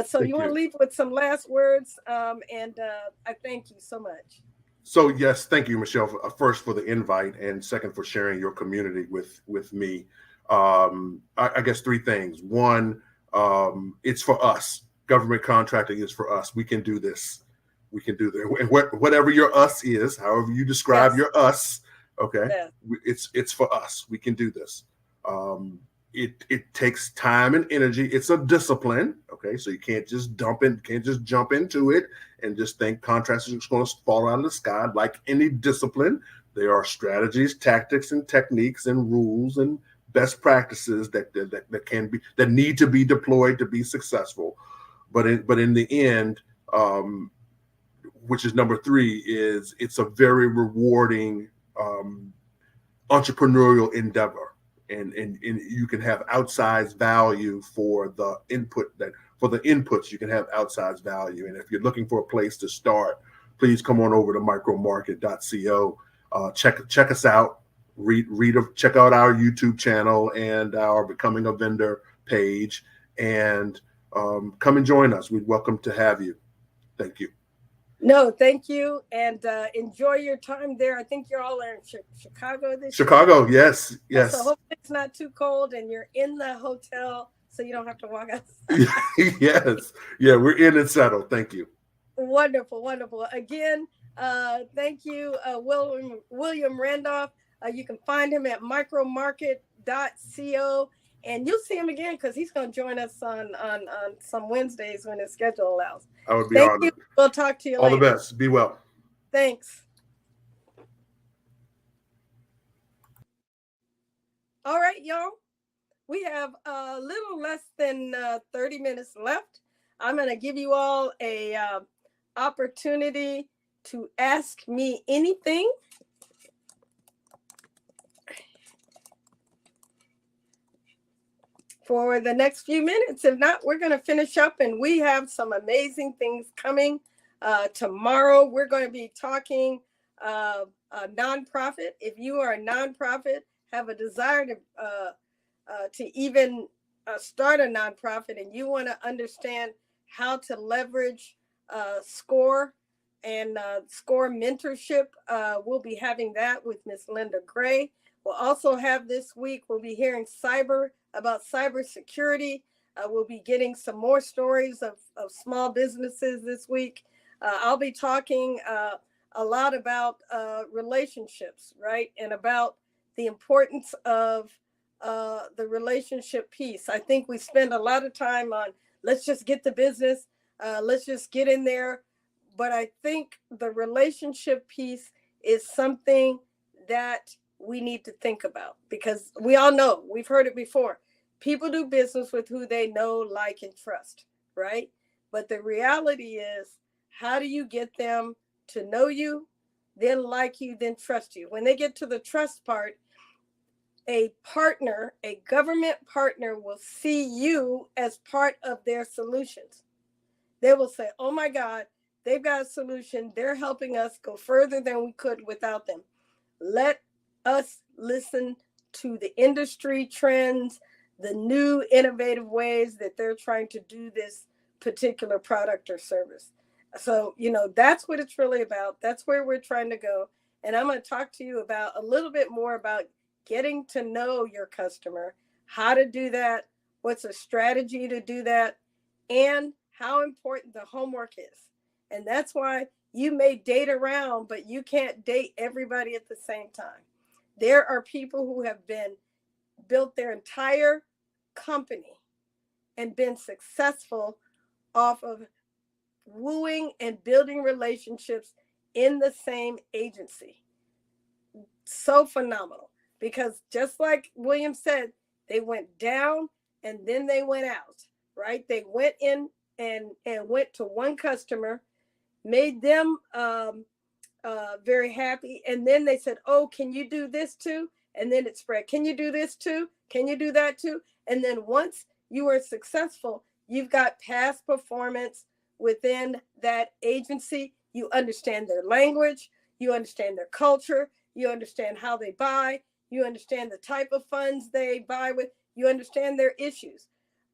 S2: So you want to leave with some last words, and I thank you so much.
S1: So yes, thank you, Michelle, first for the invite, and second for sharing your community with me. I guess 3 things. One, it's for us. Government contracting is for us. We can do this. We can do that. And whatever your us is, however you describe your us, okay, it's for us. We can do this. It takes time and energy. It's a discipline. Okay. So you can't just jump into it and just think contracts are just going to fall out of the sky. Like any discipline, there are strategies, tactics, and techniques and rules and best practices that need to be deployed to be successful. But in the end, which is number 3, is it's a very rewarding entrepreneurial endeavor. And you can have outsized value for the inputs. You can have outsized value. And if you're looking for a place to start, please come on over to micromarket.co. Check us out. Check out our YouTube channel and our Becoming a Vendor page, and come and join us. We'd welcome to have you. Thank you.
S2: No, thank you, and enjoy your time there. I think you're all in Chicago this year.
S1: Chicago, yes.
S2: So hopefully it's not too cold, and you're in the hotel, so you don't have to walk outside.
S1: Yes, yeah, we're in and settled. Thank you.
S2: Wonderful. Again, thank you, William Randolph. You can find him at micromarket.co, and you'll see him again because he's going to join us on some Wednesdays when his schedule allows.
S1: I would be honored.
S2: Thank you. We'll talk to you later.
S1: All the best. Be well.
S2: Thanks. All right, y'all. We have a little less than 30 minutes left. I'm going to give you all a opportunity to ask me anything. For the next few minutes. If not, we're going to finish up, and we have some amazing things coming tomorrow. We're going to be talking a nonprofit, if you are a nonprofit, have a desire to even start a nonprofit, and you want to understand how to leverage SCORE and SCORE mentorship, we'll be having that with Miss Linda Gray. We'll also have this week, we'll be hearing about cybersecurity. We'll be getting some more stories of small businesses this week. I'll be talking a lot about relationships, right? And about the importance of the relationship piece. I think we spend a lot of time on, let's just get the business, let's just get in there. But I think the relationship piece is something that we need to think about, because we all know, we've heard it before. People do business with who they know, like, and trust, right? But the reality is, how do you get them to know you, then like you, then trust you? When they get to the trust part, a partner, a government partner, will see you as part of their solutions. They will say, oh my God, they've got a solution. They're helping us go further than we could without them. Let us listen to the industry trends, the new innovative ways that they're trying to do this particular product or service. So, that's what it's really about. That's where we're trying to go. And I'm going to talk to you about a little bit more about getting to know your customer, how to do that, what's a strategy to do that, and how important the homework is. And that's why you may date around, but you can't date everybody at the same time. There are people who have built their entire company and been successful off of wooing and building relationships in the same agency. So phenomenal, because just like William said, they went down and then they went out, right? They went in and went to one customer, made them very happy. And then they said, oh, can you do this too? And then it spread. Can you do this too? Can you do that too? And then once you are successful, you've got past performance within that agency. You understand their language, you understand their culture, you understand how they buy, you understand the type of funds they buy with, you understand their issues.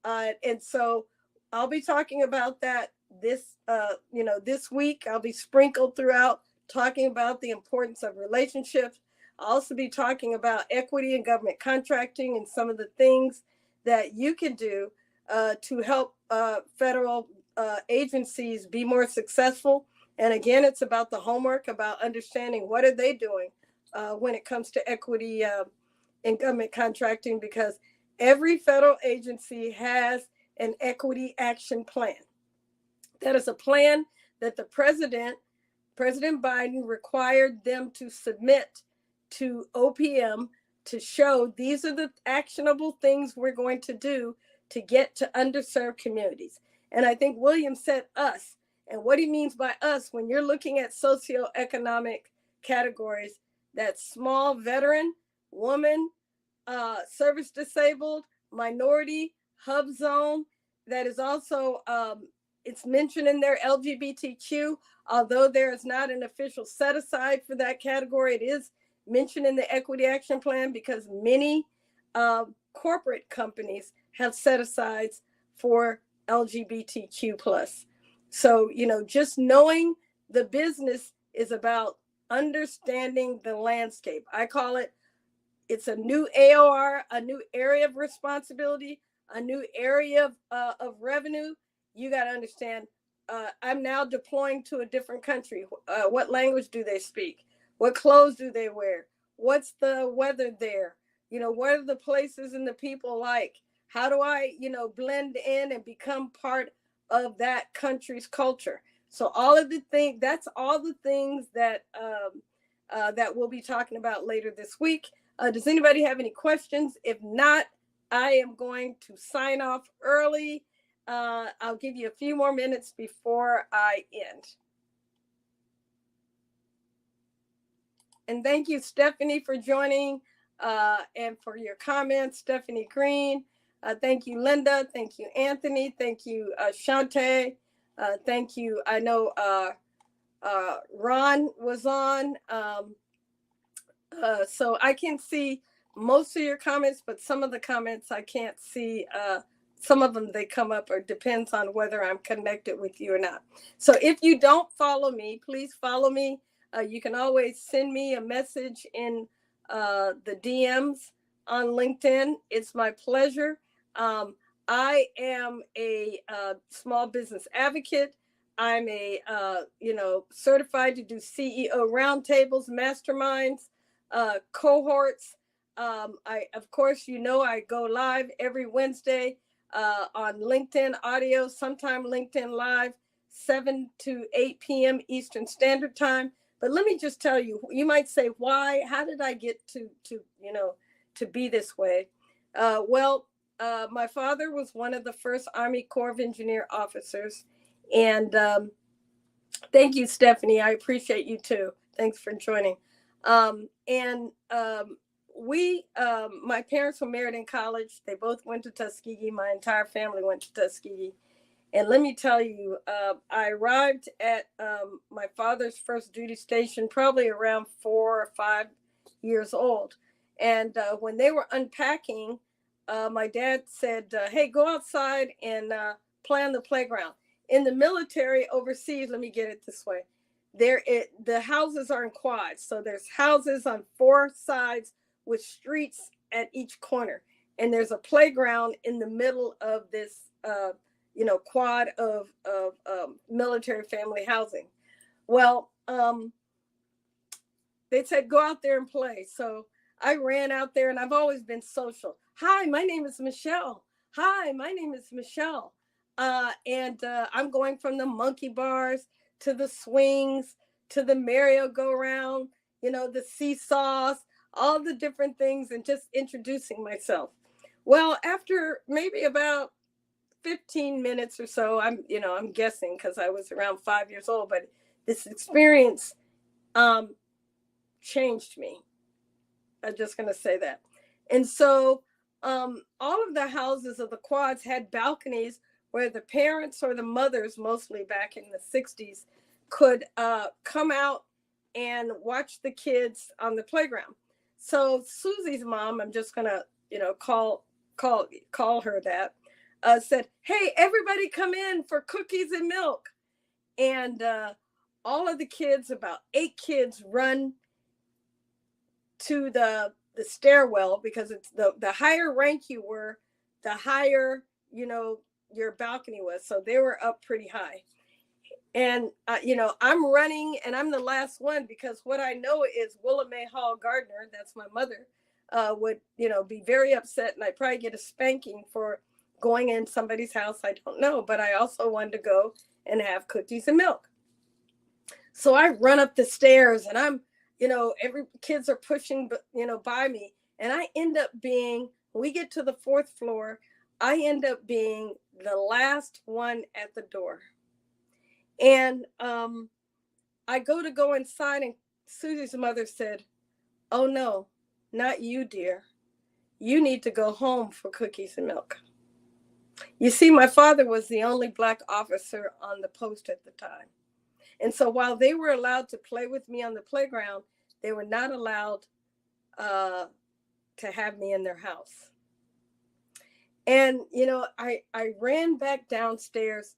S2: And so I'll be talking about that this week. I'll be sprinkled throughout talking about the importance of relationships. I'll also be talking about equity and government contracting and some of the things that you can do to help federal agencies be more successful. And again, it's about the homework, about understanding what are they doing when it comes to equity and government contracting, because every federal agency has an equity action plan. That is a plan that the President Biden, required them to submit to OPM to show these are the actionable things we're going to do to get to underserved communities. And I think William said us, and what he means by us, when you're looking at socioeconomic categories, that small veteran, woman, service disabled, minority, hub zone, that is also, it's mentioned in there, LGBTQ, although there is not an official set aside for that category, it is mentioned in the Equity Action Plan, because many corporate companies have set asides for LGBTQ plus. So, just knowing the business is about understanding the landscape. I call it's a new AOR, a new area of responsibility, a new area of revenue. You got to understand, I'm now deploying to a different country. What language do they speak? What clothes do they wear? What's the weather there? What are the places and the people like? How do I, blend in and become part of that country's culture? So all of the things, that's all the things that that we'll be talking about later this week. Does anybody have any questions? If not, I am going to sign off early. I'll give you a few more minutes before I end. And thank you, Stephanie, for joining and for your comments, Stephanie Green. Thank you, Linda. Thank you, Anthony. Thank you, Shante. Thank you. I know Ron was on. So I can see most of your comments, but some of the comments I can't see. Some of them, they come up, or depends on whether I'm connected with you or not. So if you don't follow me, please follow me. You can always send me a message in the DMs on LinkedIn. It's my pleasure. I am a small business advocate. I'm a certified to do CEO roundtables, masterminds, cohorts. Of course, I go live every Wednesday on LinkedIn audio, sometime LinkedIn live, 7 to 8 p.m. Eastern Standard Time. But let me just tell you, you might say, why? How did I get to be this way? My father was one of the first Army Corps of Engineer officers. And thank you, Stephanie. I appreciate you too. Thanks for joining. My parents were married in college. They both went to Tuskegee. My entire family went to Tuskegee. And let me tell you, I arrived at my father's first duty station probably around 4 or 5 years old. And when they were unpacking, my dad said, hey, go outside and play on the playground. In the military overseas, let me get it this way. The houses are in quads. So there's houses on 4 sides with streets at each corner. And there's a playground in the middle of this quad of military family housing. Well, they said, go out there and play. So I ran out there, and I've always been social. Hi, my name is Michelle. Hi, my name is Michelle. I'm going from the monkey bars to the swings to the merry-go-round, the seesaws, all the different things, and just introducing myself. Well, after maybe about 15 minutes or so, I'm guessing because I was around 5 years old, but this experience changed me. I'm just going to say that. And so all of the houses of the quads had balconies where the parents or the mothers, mostly back in the 60s, could come out and watch the kids on the playground. So Susie's mom, I'm just going to, call her that, said, hey, everybody come in for cookies and milk. And all of the kids, about 8 kids, run to the stairwell, because it's the higher rank you were, the higher, your balcony was. So they were up pretty high. And, I'm running, and I'm the last one, because what I know is Willa Mae Hall Gardner, that's my mother, would, be very upset, and I'd probably get a spanking for going in somebody's house. I don't know, but I also wanted to go and have cookies and milk. So I run up the stairs, and I'm, every kids are pushing, by me. And I end up being, when we get to the 4th floor, I end up being the last one at the door. And I go inside, and Susie's mother said, oh no, not you, dear. You need to go home for cookies and milk. You see, my father was the only Black officer on the post at the time. And so while they were allowed to play with me on the playground, they were not allowed to have me in their house. And, I ran back downstairs,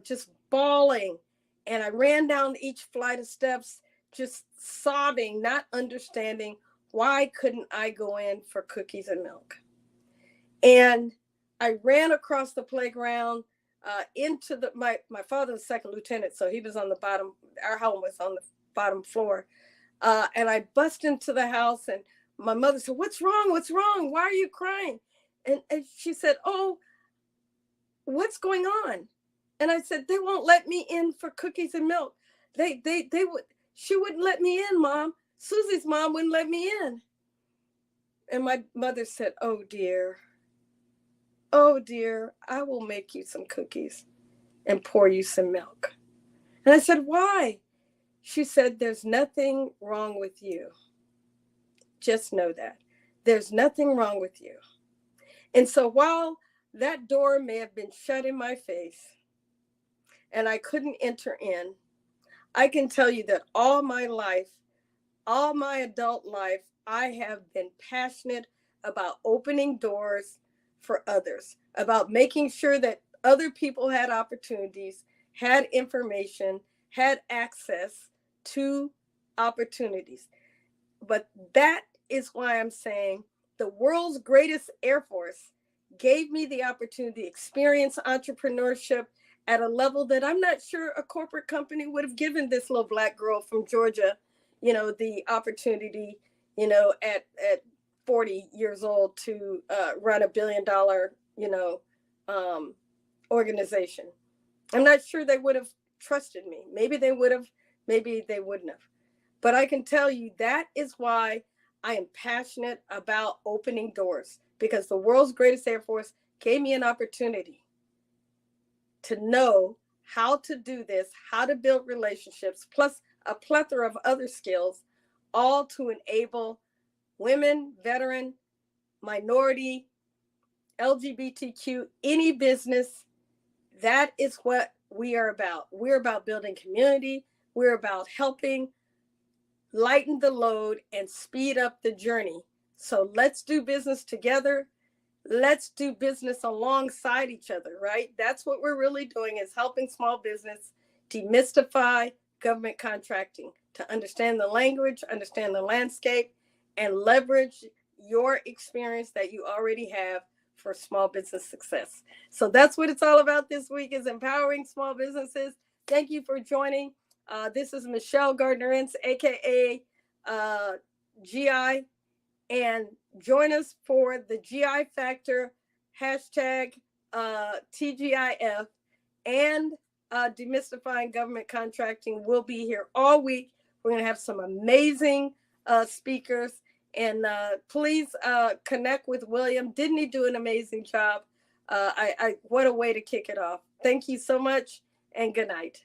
S2: just bawling. And I ran down each flight of steps, just sobbing, not understanding why couldn't I go in for cookies and milk. And I ran across the playground into my father was 2nd lieutenant, so he was on the bottom. Our home was on the bottom floor. And I bust into the house, and my mother said, what's wrong? What's wrong? Why are you crying? And she said, oh, what's going on? And I said, they won't let me in for cookies and milk. She wouldn't let me in, Mom. Susie's mom wouldn't let me in. And my mother said, oh dear, I will make you some cookies and pour you some milk. And I said, why? She said, there's nothing wrong with you. Just know that. There's nothing wrong with you. And so while that door may have been shut in my face and I couldn't enter in, I can tell you that all my life, all my adult life, I have been passionate about opening doors for others, about making sure that other people had opportunities, had information, had access to opportunities. But that is why I'm saying the world's greatest Air Force gave me the opportunity to experience entrepreneurship at a level that I'm not sure a corporate company would have given this little Black girl from Georgia, the opportunity, at 40 years old to run $1 billion, um, organization. I'm not sure they would have trusted me. Maybe they would have, maybe they wouldn't have. But I can tell you that is why I am passionate about opening doors, because the world's greatest Air Force gave me an opportunity to know how to do this, how to build relationships, plus a plethora of other skills, all to enable women, veteran, minority, LGBTQ, any business. That is what we are about. We're about building community. We're about helping lighten the load and speed up the journey. So let's do business together. Let's do business alongside each other, right? That's what we're really doing, is helping small business demystify government contracting, to understand the language, understand the landscape, and leverage your experience that you already have for small business success. So that's what it's all about this week, is empowering small businesses. Thank you for joining. This is Michelle Gardner-Ince, aka GI, and join us for the GI Factor hashtag TGIF and Demystifying Government Contracting. We'll be here all week. We're going to have some amazing speakers, and please connect with William. Didn't he do an amazing job? What a way to kick it off. Thank you so much, and good night.